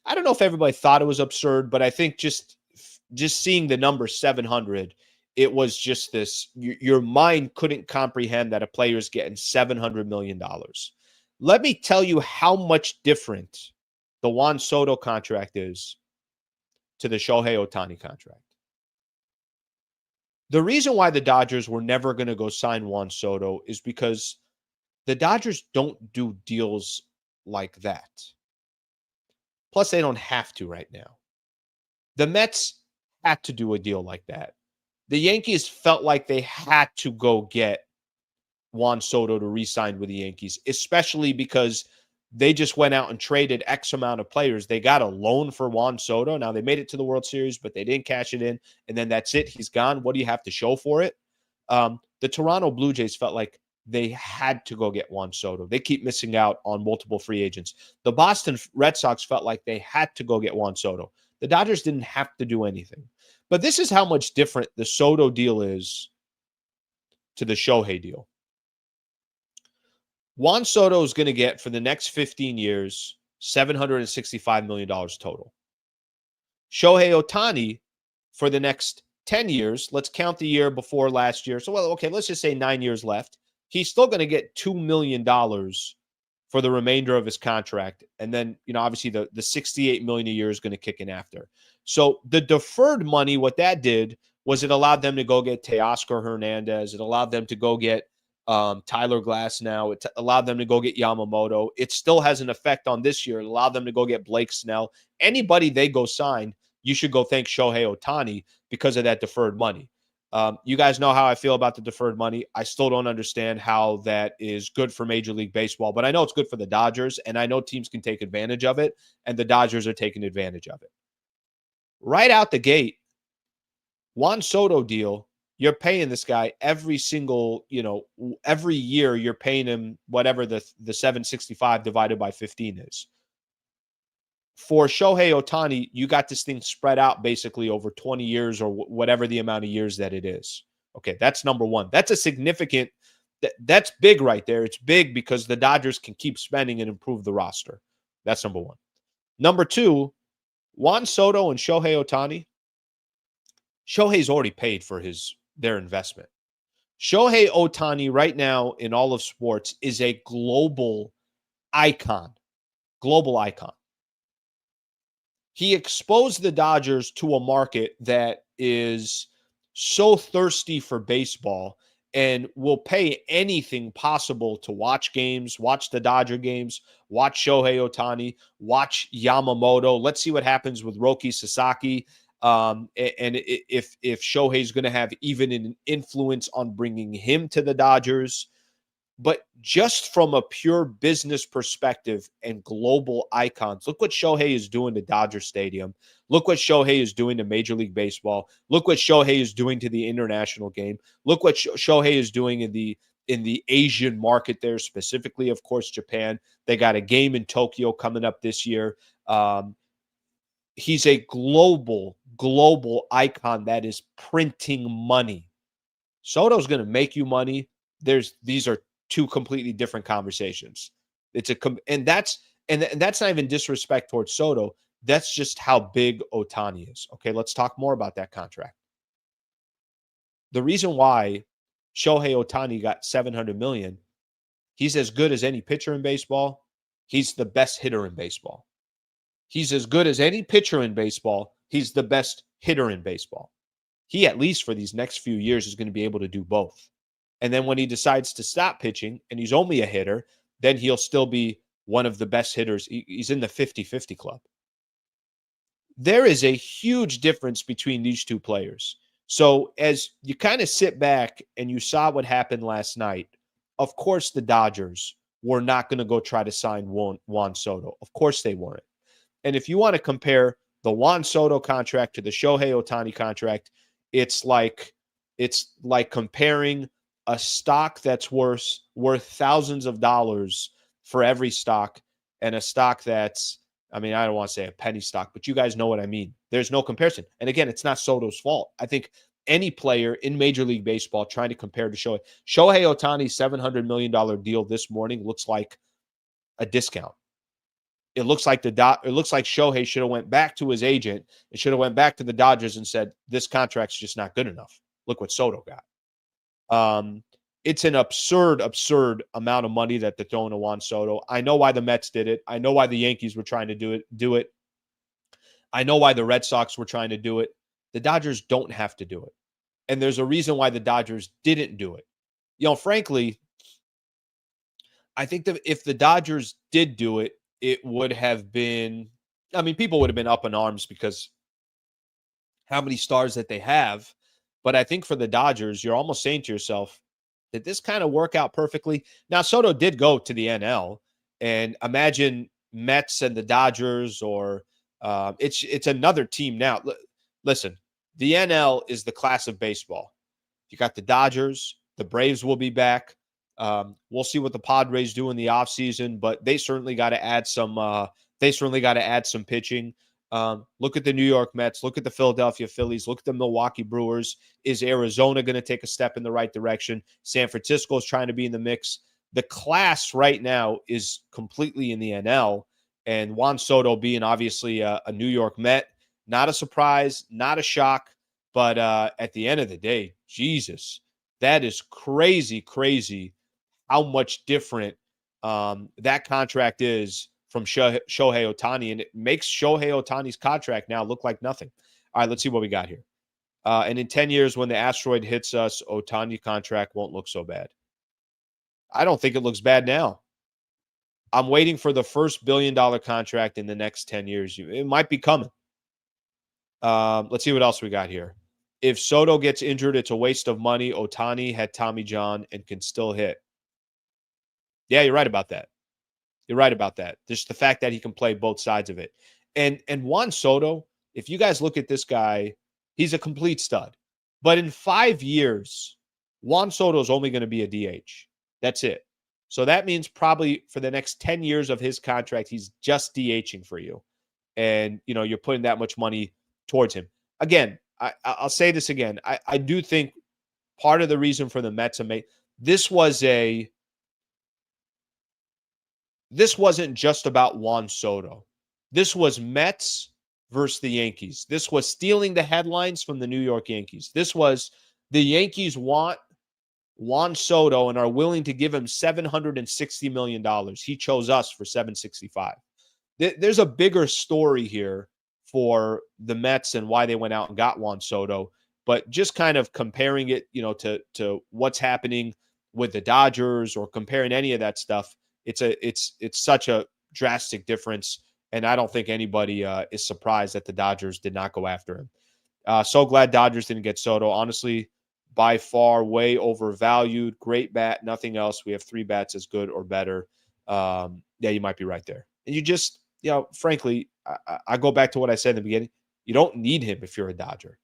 I don't know if everybody thought it was absurd, but I think just seeing the number 700, it was just this, your mind couldn't comprehend that a player is getting $700 million. Let me tell you how much different the Juan Soto contract is to the Shohei Ohtani contract. The reason why the Dodgers were never going to go sign Juan Soto is because the Dodgers don't do deals like that. Plus, they don't have to right now. The Mets had to do a deal like that. The Yankees felt like they had to go get Juan Soto to re-sign with the Yankees, especially because they just went out and traded X amount of players. They got a loan for Juan Soto. Now, they made it to the World Series, but they didn't cash it in, and then that's it. He's gone. What do you have to show for it? The Toronto Blue Jays felt like they had to go get Juan Soto. They keep missing out on multiple free agents. The Boston Red Sox felt like they had to go get Juan Soto. The Dodgers didn't have to do anything. But this is how much different the Soto deal is to the Shohei deal. Juan Soto is going to get, for the next 15 years, $765 million total. Shohei Ohtani, for the next 10 years, let's count the year before last year. So, let's just say 9 years left. He's still going to get $2 million for the remainder of his contract. And then, obviously the $68 million a year is going to kick in after. So the deferred money, what that did was it allowed them to go get Teoscar Hernandez. It allowed them to go get Tyler Glass now. It allowed them to go get Yamamoto. It still has an effect on this year. It allowed them to go get Blake Snell. Anybody they go sign, you should go thank Shohei Ohtani because of that deferred money. You guys know how I feel about the deferred money. I still don't understand how that is good for Major League Baseball, but I know it's good for the Dodgers, and I know teams can take advantage of it, and the Dodgers are taking advantage of it. Right out the gate, Juan Soto deal, you're paying this guy every single, every year you're paying him whatever the 765 divided by 15 is. For Shohei Ohtani, you got this thing spread out basically over 20 years or whatever the amount of years that it is. Okay, that's number one. That's a significant, that's big right there. It's big because the Dodgers can keep spending and improve the roster. That's number one. Number two, Juan Soto and Shohei Ohtani. Shohei's already paid for their investment. Shohei Ohtani right now in all of sports is a global icon. Global icon. He exposed the Dodgers to a market that is so thirsty for baseball and will pay anything possible to watch games, watch the Dodger games, watch Shohei Ohtani, watch Yamamoto. Let's see what happens with Roki Sasaki. And if Shohei's going to have even an influence on bringing him to the Dodgers. But just from a pure business perspective and global icons, look what Shohei is doing to Dodger Stadium. Look what Shohei is doing to Major League Baseball. Look what Shohei is doing to the international game. Look what Shohei is doing in the Asian market there, specifically, of course, Japan. They got a game in Tokyo coming up this year. He's a global icon that is printing money. Soto's going to make you money. These are two completely different conversations. And that's not even disrespect towards Soto. That's just how big Ohtani is. Okay, let's talk more about that contract. The reason why Shohei Ohtani got $700 million, he's as good as any pitcher in baseball. He's the best hitter in baseball. He's as good as any pitcher in baseball. He's the best hitter in baseball. He, at least for these next few years, is going to be able to do both. And then when he decides to stop pitching and he's only a hitter, then he'll still be one of the best hitters. He's in the 50-50 club. There is a huge difference between these two players. So as you kind of sit back and you saw what happened last night, of course the Dodgers were not going to go try to sign Juan Soto. Of course they weren't. And if you want to compare the Juan Soto contract to the Shohei Ohtani contract, it's like comparing a stock that's worth thousands of dollars for every stock and a stock that's, I mean, I don't want to say a penny stock, but you guys know what I mean. There's no comparison. And again, it's not Soto's fault. I think any player in Major League Baseball trying to compare to Shohei Ohtani's $700 million deal this morning looks like a discount. It looks like Shohei should have went back to his agent. It should have went back to the Dodgers and said, this contract's just not good enough. Look what Soto got. It's an absurd amount of money that they're throwing to Juan Soto. I know why the Mets did it. I know why the Yankees were trying to do it. I know why the Red Sox were trying to do it. The Dodgers don't have to do it. And there's a reason why the Dodgers didn't do it. Frankly, I think that if the Dodgers did do it, it would have been, people would have been up in arms because how many stars that they have. But I think for the Dodgers, you're almost saying to yourself, did this kind of work out perfectly? Now, Soto did go to the NL, and imagine Mets and the Dodgers, or it's another team now. Listen, the NL is the class of baseball. You got the Dodgers, the Braves will be back. We'll see what the Padres do in the offseason, but they certainly got to add some. They certainly got to add some pitching. Look at the New York Mets. Look at the Philadelphia Phillies. Look at the Milwaukee Brewers. Is Arizona going to take a step in the right direction? San Francisco is trying to be in the mix. The class right now is completely in the NL, and Juan Soto being obviously a New York Met, not a surprise, not a shock, but at the end of the day, Jesus, that is crazy how much different that contract is from Shohei Ohtani, and it makes Shohei Ohtani's contract now look like nothing. All right, let's see what we got here. And in 10 years, when the asteroid hits us, Ohtani contract won't look so bad. I don't think it looks bad now. I'm waiting for the first $1 billion contract in the next 10 years. It might be coming. Let's see what else we got here. If Soto gets injured, it's a waste of money. Ohtani had Tommy John and can still hit. Yeah, you're right about that. You're right about that. Just the fact that he can play both sides of it. And Juan Soto, if you guys look at this guy, he's a complete stud. But in 5 years, Juan Soto is only going to be a DH. That's it. So that means probably for the next 10 years of his contract, he's just DHing for you. And, you're putting that much money towards him. Again, I'll say this again. I do think part of the reason for the Mets, this was this wasn't just about Juan Soto. This was Mets versus the Yankees. This was stealing the headlines from the New York Yankees. This was the Yankees want Juan Soto and are willing to give him $760 million. He chose us for $765. There's a bigger story here for the Mets and why they went out and got Juan Soto. But just kind of comparing it, to what's happening with the Dodgers or comparing any of that stuff, it's such a drastic difference. And I don't think anybody is surprised that the Dodgers did not go after him. So glad Dodgers didn't get Soto. Honestly, by far, way overvalued. Great bat, nothing else. We have 3 bats as good or better. Yeah, you might be right there. And you just, frankly, I go back to what I said in the beginning. You don't need him if you're a Dodger.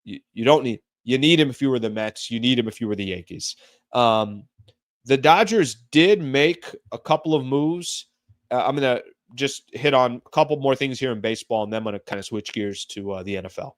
You don't need. You need him if you were the Mets. You need him if you were the Yankees. The Dodgers did make a couple of moves. I'm going to just hit on a couple more things here in baseball, and then I'm going to kind of switch gears to the NFL.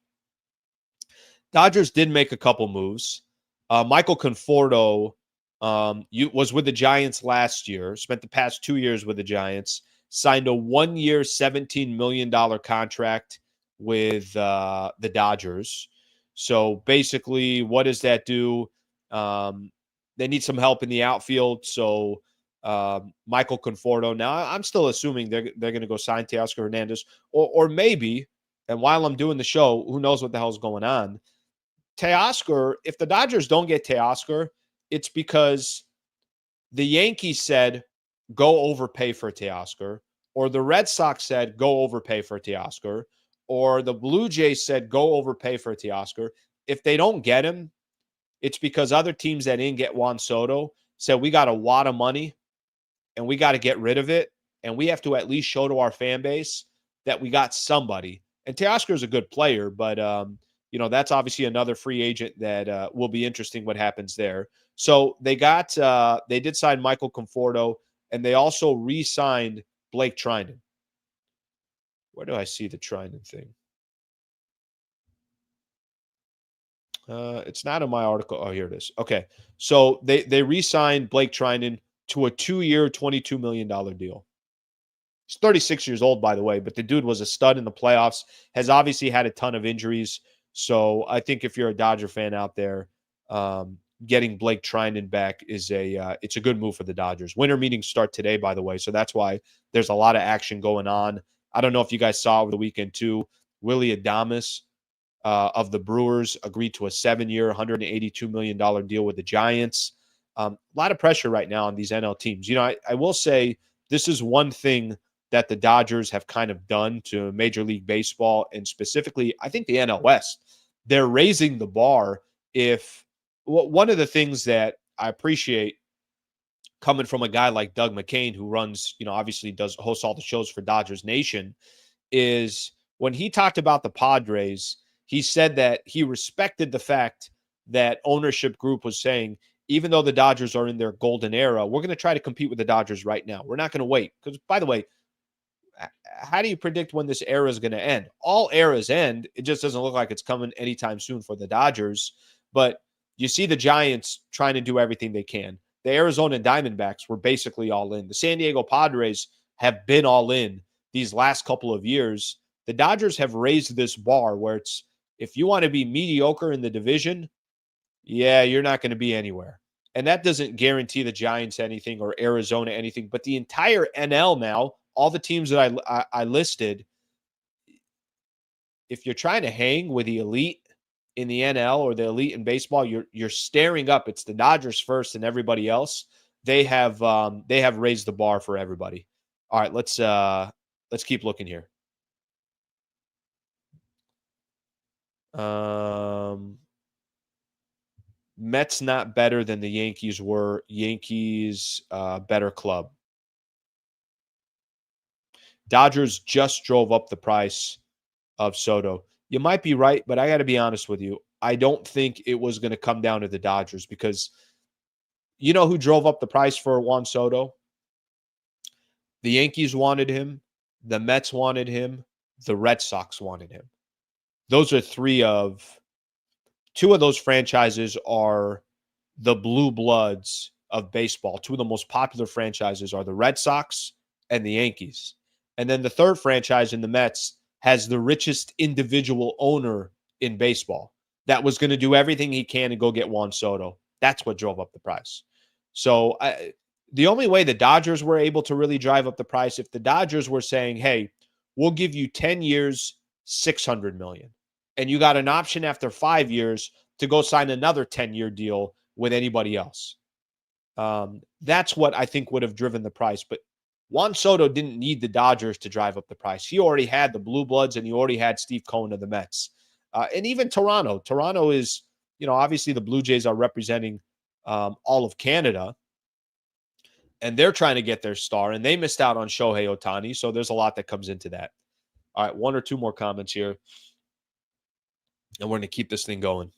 Dodgers did make a couple moves. Michael Conforto was with the Giants last year, spent the past 2 years with the Giants, signed a 1-year, $17 million contract with the Dodgers. So basically, what does that do? They need some help in the outfield. So Michael Conforto. Now, I'm still assuming they're going to go sign Teoscar Hernandez, or maybe. And while I'm doing the show, who knows what the hell's going on? Teoscar. If the Dodgers don't get Teoscar, it's because the Yankees said go overpay for Teoscar, or the Red Sox said go overpay for Teoscar, or the Blue Jays said go overpay for Teoscar. If they don't get him, it's because other teams that didn't get Juan Soto said we got a wad of money and we got to get rid of it, and we have to at least show to our fan base that we got somebody. And Teoscar is a good player, but that's obviously another free agent that will be interesting what happens there. So they did sign Michael Conforto, and they also re-signed Blake Trinan. Where do I see the Trinan thing? It's not in my article. Oh, here it is. Okay. So they re-signed Blake Trinan to a 2-year, $22 million deal. He's 36 years old, by the way, but the dude was a stud in the playoffs, has obviously had a ton of injuries. So I think if you're a Dodger fan out there, getting Blake Trinan back is it's a good move for the Dodgers. Winter meetings start today, by the way, so that's why there's a lot of action going on. I don't know if you guys saw over the weekend too. Willy Adames of the Brewers agreed to a 7-year, $182 million deal with the Giants. A lot of pressure right now on these NL teams. I will say this is one thing that the Dodgers have kind of done to Major League Baseball, and specifically, I think the NL West. They're raising the bar. One of the things that I appreciate coming from a guy like Doug McCain, who runs, obviously hosts all the shows for Dodgers Nation, is when he talked about the Padres, he said that he respected the fact that ownership group was saying, even though the Dodgers are in their golden era, we're going to try to compete with the Dodgers right now. We're not going to wait. Because, by the way, how do you predict when this era is going to end? All eras end. It just doesn't look like it's coming anytime soon for the Dodgers. But you see the Giants trying to do everything they can. The Arizona Diamondbacks were basically all in. The San Diego Padres have been all in these last couple of years. The Dodgers have raised this bar where it's, if you want to be mediocre in the division, yeah, you're not going to be anywhere. And that doesn't guarantee the Giants anything or Arizona anything. But the entire NL now, all the teams that I listed, if you're trying to hang with the elite in the NL or the elite in baseball, you're staring up. It's the Dodgers first and everybody else. They have raised the bar for everybody. All right, let's keep looking here. Mets not better than the Yankees were. Yankees better club. Dodgers just drove up the price of Soto. You might be right, but I got to be honest with you. I don't think it was going to come down to the Dodgers, because you know who drove up the price for Juan Soto? The Yankees wanted him. The Mets wanted him. The Red Sox wanted him. Those are two of those franchises are the blue bloods of baseball. Two of the most popular franchises are the Red Sox and the Yankees. And then the third franchise in the Mets has the richest individual owner in baseball that was going to do everything he can to go get Juan Soto. That's what drove up the price. So the only way the Dodgers were able to really drive up the price, if the Dodgers were saying, hey, we'll give you 10 years, $600 million. And you got an option after 5 years to go sign another 10-year deal with anybody else. That's what I think would have driven the price. But Juan Soto didn't need the Dodgers to drive up the price. He already had the Blue Bloods, and he already had Steve Cohen of the Mets. And even Toronto. Toronto is, obviously the Blue Jays are representing all of Canada, and they're trying to get their star, and they missed out on Shohei Ohtani, so there's a lot that comes into that. All right, one or two more comments here, and we're going to keep this thing going.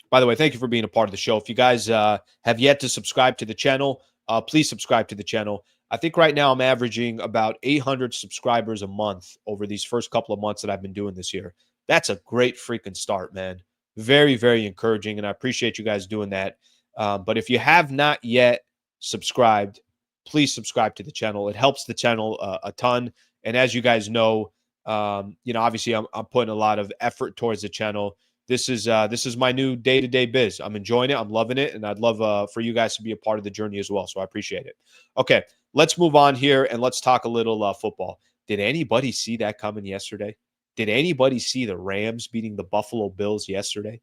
By the way, thank you for being a part of the show. If you guys have yet to subscribe to the channel, please subscribe to the channel. I think right now I'm averaging about 800 subscribers a month over these first couple of months that I've been doing this year. That's a great freaking start, man. Very, very encouraging, and I appreciate you guys doing that. But if you have not yet subscribed, please subscribe to the channel. It helps the channel a ton. And as you guys know, obviously I'm putting a lot of effort towards the channel. This is my new day-to-day biz. I'm enjoying it. I'm loving it. And I'd love for you guys to be a part of the journey as well. So I appreciate it. Okay, let's move on here and let's talk a little football. Did anybody see that coming yesterday? Did anybody see the Rams beating the Buffalo Bills yesterday?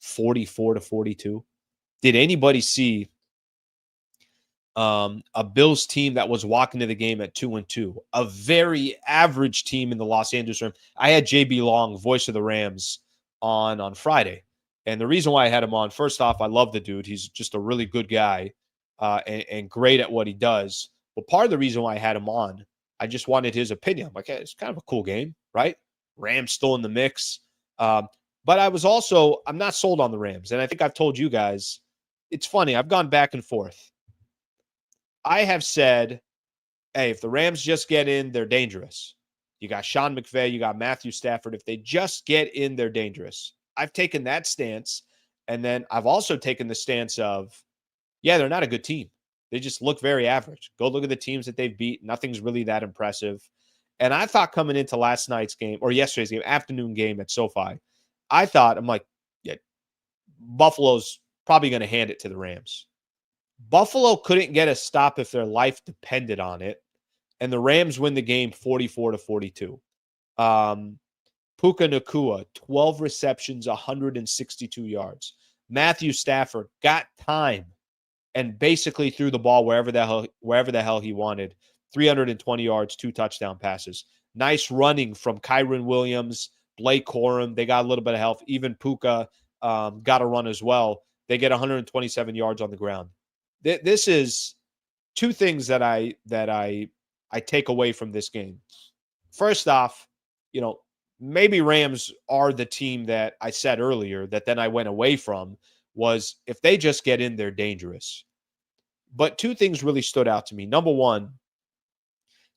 44-42. Did anybody see a Bills team that was walking to the game at 2-2, a very average team in the Los Angeles Rams? I had JB Long, voice of the Rams, on Friday. And the reason why I had him on, first off, I love the dude. He's just a really good guy and great at what he does. But part of the reason why I had him on, I just wanted his opinion. I'm like, hey, it's kind of a cool game, right? Rams still in the mix. But I'm not sold on the Rams. And I think I've told you guys, it's funny. I've gone back and forth. I have said, hey, if the Rams just get in, they're dangerous. You got Sean McVay, you got Matthew Stafford. If they just get in, they're dangerous. I've taken that stance. And then I've also taken the stance of, yeah, they're not a good team. They just look very average. Go look at the teams that they've beat. Nothing's really that impressive. And I thought coming into last night's game, or yesterday's game, afternoon game at SoFi, I'm like, yeah, Buffalo's probably going to hand it to the Rams. Buffalo couldn't get a stop if their life depended on it, and the Rams win the game 44-42. Puka Nacua, 12 receptions, 162 yards. Matthew Stafford got time and basically threw the ball wherever the hell he wanted. 320 yards, 2 touchdown passes. Nice running from Kyren Williams, Blake Corum. They got a little bit of help. Even Puka got a run as well. They get 127 yards on the ground. This is two things that I take away from this game. First off, maybe Rams are the team that I said earlier that then I went away from, was if they just get in, they're dangerous. But two things really stood out to me. Number one,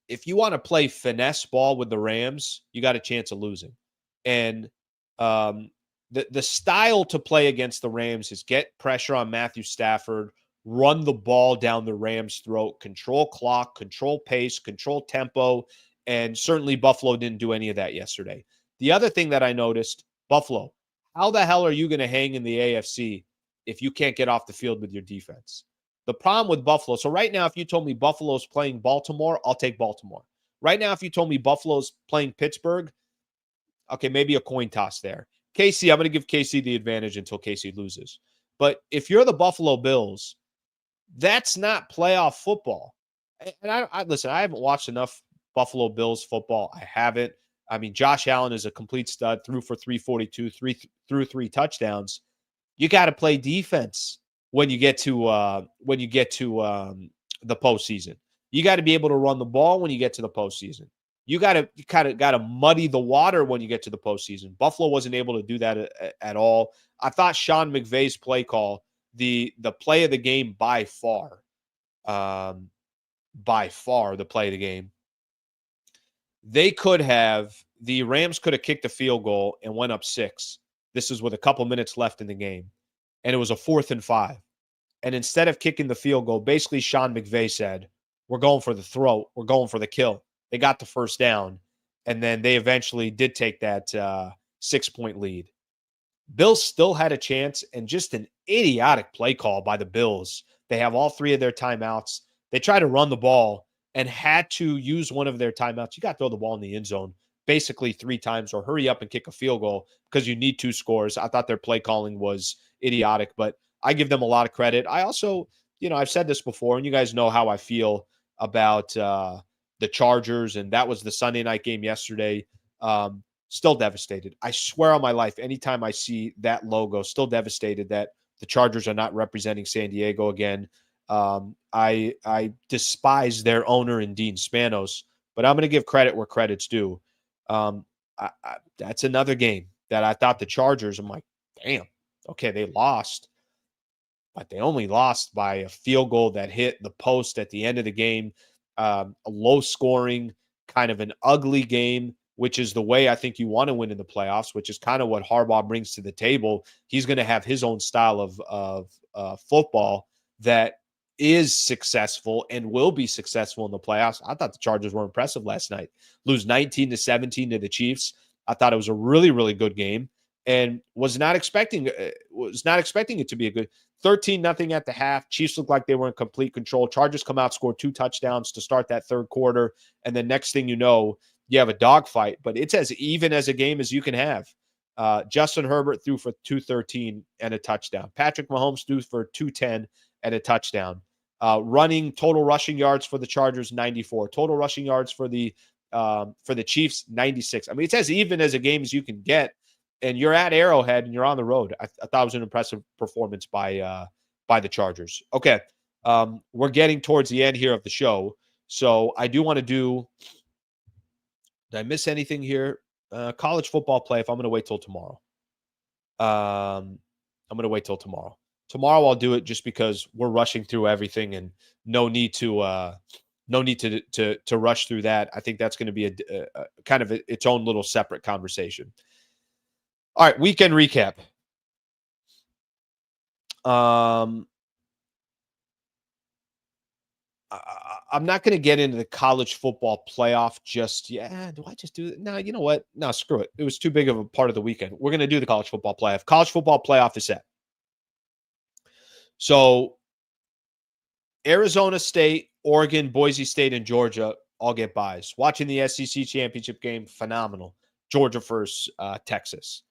if you want to play finesse ball with the Rams, you got a chance of losing. And the style to play against the Rams is get pressure on Matthew Stafford, run the ball down the Rams' throat, control clock, control pace, control tempo, and certainly Buffalo didn't do any of that yesterday. The other thing that I noticed, Buffalo, how the hell are you going to hang in the AFC if you can't get off the field with your defense? The problem with Buffalo, so right now, if you told me Buffalo's playing Baltimore, I'll take Baltimore. Right now, if you told me Buffalo's playing Pittsburgh, okay, maybe a coin toss there. KC, I'm going to give KC the advantage until KC loses. But if you're the Buffalo Bills, that's not playoff football. And I listen, I haven't watched enough Buffalo Bills football. I haven't. I mean, Josh Allen is a complete stud, threw for 342, threw 3 touchdowns. You got to play defense when you get to the postseason. You got to be able to run the ball when you get to the postseason. You got to muddy the water when you get to the postseason. Buffalo wasn't able to do that at all. I thought Sean McVay's play call, the play of the game by far the play of the game. The Rams could have kicked a field goal and went up 6. This is with a couple minutes left in the game. And it was a 4th and 5. And instead of kicking the field goal, basically Sean McVay said, we're going for the throat. We're going for the kill. They got the first down, and then they eventually did take that 6-point lead. Bills still had a chance, and just an idiotic play call by the Bills. They have all 3 of their timeouts. They try to run the ball and had to use one of their timeouts. You got to throw the ball in the end zone basically 3 times or hurry up and kick a field goal because you need 2 scores. I thought their play calling was idiotic, but I give them a lot of credit. I also, I've said this before, and you guys know how I feel about the Chargers, and that was the Sunday night game yesterday. Still devastated. I swear on my life, anytime I see that logo, still devastated that the Chargers are not representing San Diego again. I despise their owner in Dean Spanos, but I'm going to give credit where credit's due. That's another game that I thought the Chargers, I'm like, damn, okay, they lost, but they only lost by a field goal that hit the post at the end of the game. A low scoring, kind of an ugly game, which is the way I think you want to win in the playoffs, which is kind of what Harbaugh brings to the table. He's going to have his own style of football that is successful and will be successful in the playoffs. I thought the Chargers were impressive last night. Lose 19-17 to the Chiefs. I thought it was a really, really good game, and was not expecting it to be a good 13-0 at the half. Chiefs looked like they were in complete control. Chargers come out, score 2 touchdowns to start that third quarter, and the next thing you know, you have a dogfight. But it's as even as a game as you can have. Justin Herbert threw for 213 and a touchdown. Patrick Mahomes threw for 210 and a touchdown. Running total rushing yards for the Chargers, 94. Total rushing yards for the Chiefs, 96. I mean, it's as even as a game as you can get, and you're at Arrowhead and you're on the road. I thought it was an impressive performance by the Chargers. Okay, we're getting towards the end here of the show, so I do want to do. Did I miss anything here? College football playoff. I'm going to wait till tomorrow. Tomorrow I'll do it just because we're rushing through everything, and no need to rush through that. I think that's going to be a kind of its own little separate conversation. All right, weekend recap. I'm not going to get into the college football playoff just yet. Do I just do it? No, you know what? No, screw it. It was too big of a part of the weekend. We're going to do the college football playoff. College football playoff is set. So Arizona State, Oregon, Boise State, and Georgia all get buys. Watching the SEC championship game, phenomenal. Georgia versus Texas.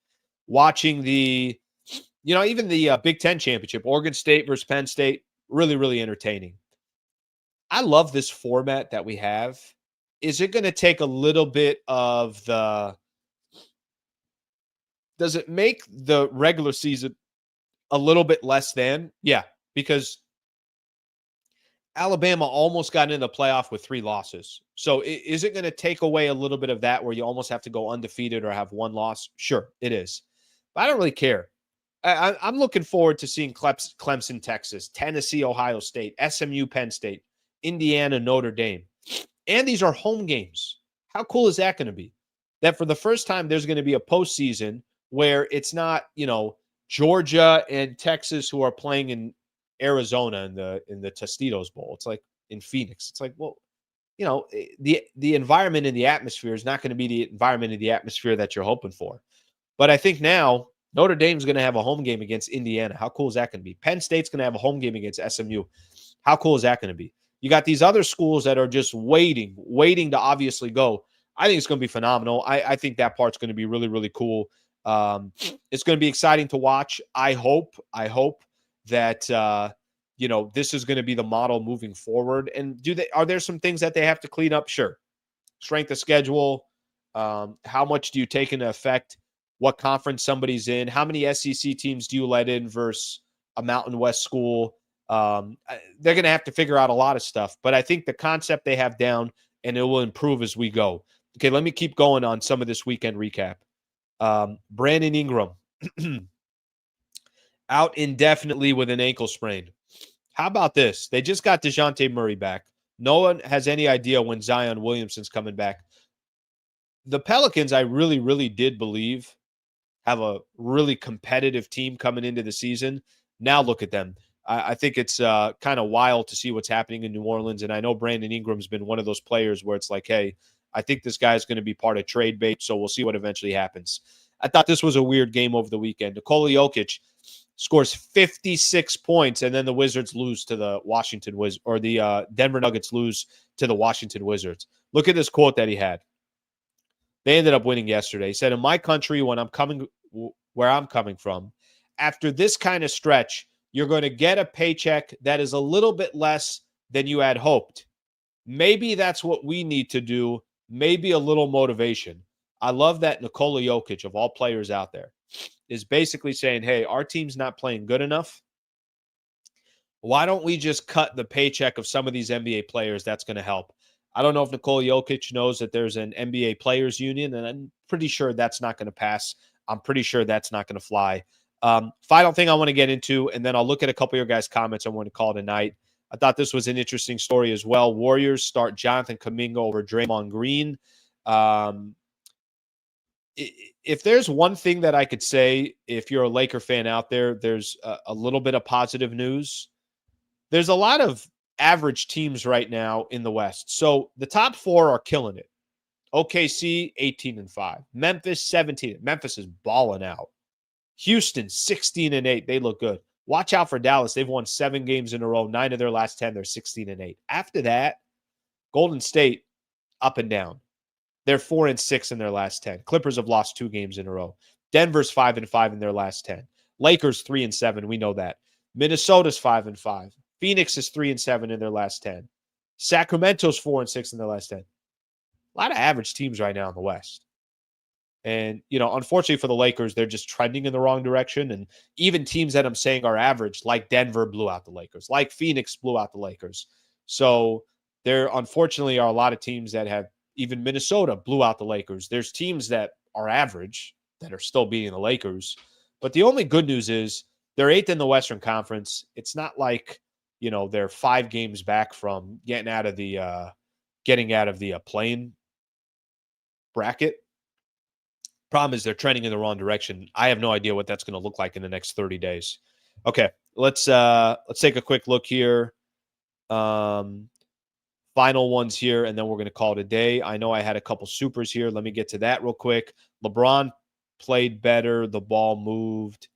Watching the, even the Big Ten championship, Oregon State versus Penn State, really, really entertaining. I love this format that we have. Is it going to take a little bit of does it make the regular season a little bit less than? Yeah, because Alabama almost got into the playoff with 3 losses. So is it going to take away a little bit of that where you almost have to go undefeated or have 1 loss? Sure, it is. But I don't really care. I'm looking forward to seeing Clemson, Texas, Tennessee, Ohio State, SMU, Penn State, Indiana, Notre Dame. And these are home games. How cool is that going to be? That for the first time, there's going to be a postseason where it's not, Georgia and Texas who are playing in Arizona in the Tostitos Bowl. It's like in Phoenix. It's like, well, the environment and the atmosphere is not going to be the environment and the atmosphere that you're hoping for. But I think now Notre Dame's going to have a home game against Indiana. How cool is that going to be? Penn State's going to have a home game against SMU. How cool is that going to be? You got these other schools that are just waiting to obviously go. I think it's going to be phenomenal. I think that part's going to be really, really cool. It's going to be exciting to watch. I hope that, this is going to be the model moving forward. And are there some things that they have to clean up? Sure. Strength of schedule. How much do you take into effect what conference somebody's in? How many SEC teams do you let in versus a Mountain West school? They're going to have to figure out a lot of stuff, but I think the concept they have down, and it will improve as we go. Okay, let me keep going on some of this weekend recap. Brandon Ingram out indefinitely with an ankle sprain. How about this? They just got DeJounte Murray back. No one has any idea when Zion Williamson's coming back. The Pelicans, I really, really did believe, have a really competitive team coming into the season. Now look at them. I think it's kind of wild to see what's happening in New Orleans. And I know Brandon Ingram's been one of those players where it's like, hey, I think this guy's going to be part of trade bait, so we'll see what eventually happens. I thought this was a weird game over the weekend. Nikola Jokic scores 56 points, and then the Wizards lose to the Washington Wizards, or the Denver Nuggets lose to the Washington Wizards. Look at this quote that he had. They ended up winning yesterday. He said, in my country, where I'm coming from, after this kind of stretch, you're going to get a paycheck that is a little bit less than you had hoped. Maybe that's what we need to do. Maybe a little motivation. I love that Nikola Jokic, of all players out there, is basically saying, hey, our team's not playing good enough. Why don't we just cut the paycheck of some of these NBA players? That's going to help. I don't know if Nikola Jokic knows that there's an NBA players union, and I'm pretty sure that's not going to pass. I'm pretty sure that's not going to fly. Final thing I want to get into, and then I'll look at a couple of your guys' comments I want to call tonight. I thought this was an interesting story as well. Warriors start Jonathan Kuminga over Draymond Green. If there's one thing that I could say, if you're a Laker fan out there, there's a little bit of positive news. There's a lot of average teams right now in the West. So the top four are killing it. OKC, 18-5. Memphis, 17. Memphis is balling out. Houston, 16-8. They look good. Watch out for Dallas. They've won 7 games in a row. 9 of their last 10. They're 16-8. After that, Golden State, up and down. They're 4-6 in their last 10. Clippers have lost 2 games in a row. Denver's 5-5 in their last 10. Lakers 3-7. We know that. Minnesota's 5-5. Phoenix is 3-7 in their last 10. Sacramento's 4-6 in their last 10. A lot of average teams right now in the West. And, unfortunately for the Lakers, they're just trending in the wrong direction. And even teams that I'm saying are average, like Denver, blew out the Lakers. Like Phoenix blew out the Lakers. So there, unfortunately, are a lot of teams that have, even Minnesota blew out the Lakers. There's teams that are average that are still beating the Lakers. But the only good news is they're 8th in the Western Conference. It's not like, they're 5 games back from getting out of the play-in bracket. Problem is they're trending in the wrong direction. I have no idea what that's going to look like in the next 30 days. Okay, let's take a quick look here. Final ones here, and then we're going to call it a day. I know I had a couple supers here. Let me get to that real quick. LeBron played better. The ball moved.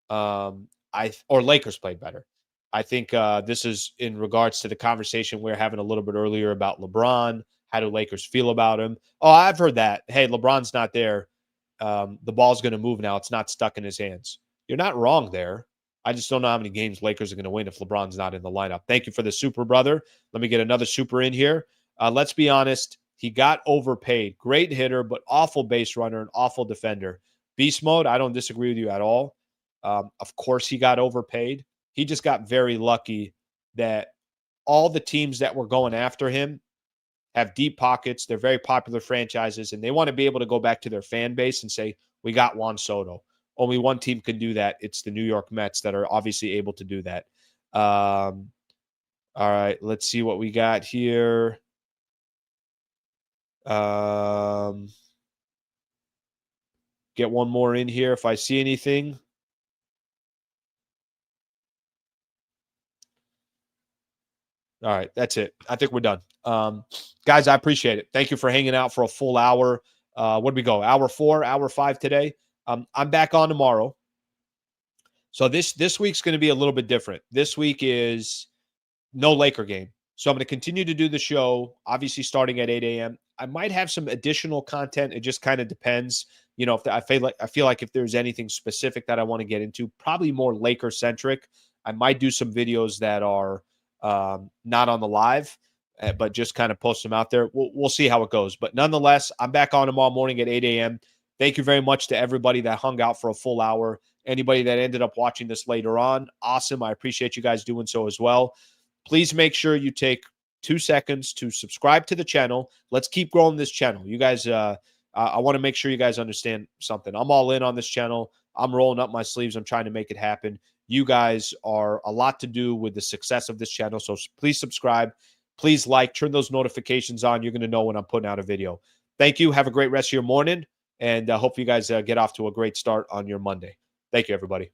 Lakers played better. I think this is in regards to the conversation we were having a little bit earlier about LeBron. How do Lakers feel about him? Oh, I've heard that. Hey, LeBron's not there. The ball's going to move now. It's not stuck in his hands. You're not wrong there. I just don't know how many games Lakers are going to win if LeBron's not in the lineup. Thank you for the super, brother. Let me get another super in here. Let's be honest. He got overpaid. Great hitter, but awful base runner and awful defender. Beast mode, I don't disagree with you at all. Of course he got overpaid. He just got very lucky that all the teams that were going after him have deep pockets. They're very popular franchises, and they want to be able to go back to their fan base and say, we got Juan Soto. Only one team can do that. It's the New York Mets that are obviously able to do that. All right, let's see what we got here. Get one more in here if I see anything. All right, that's it. I think we're done. Guys, I appreciate it. Thank you for hanging out for a full hour. What did we go? Hour 4, hour 5 today. I'm back on tomorrow. So this week's going to be a little bit different. This week is no Laker game. So I'm going to continue to do the show, obviously starting at 8 a.m. I might have some additional content. It just kind of depends. If I feel like if there's anything specific that I want to get into, probably more Laker centric. I might do some videos that are not on the live, but just kind of post them out there. We'll see how it goes. But nonetheless, I'm back on tomorrow morning at 8 a.m. Thank you very much to everybody that hung out for a full hour. Anybody that ended up watching this later on, awesome. I appreciate you guys doing so as well. Please make sure you take 2 seconds to subscribe to the channel. Let's keep growing this channel. You guys, I want to make sure you guys understand something. I'm all in on this channel. I'm rolling up my sleeves. I'm trying to make it happen. You guys are a lot to do with the success of this channel. So please subscribe. Please like, turn those notifications on. You're going to know when I'm putting out a video. Thank you. Have a great rest of your morning. And I hope you guys get off to a great start on your Monday. Thank you, everybody.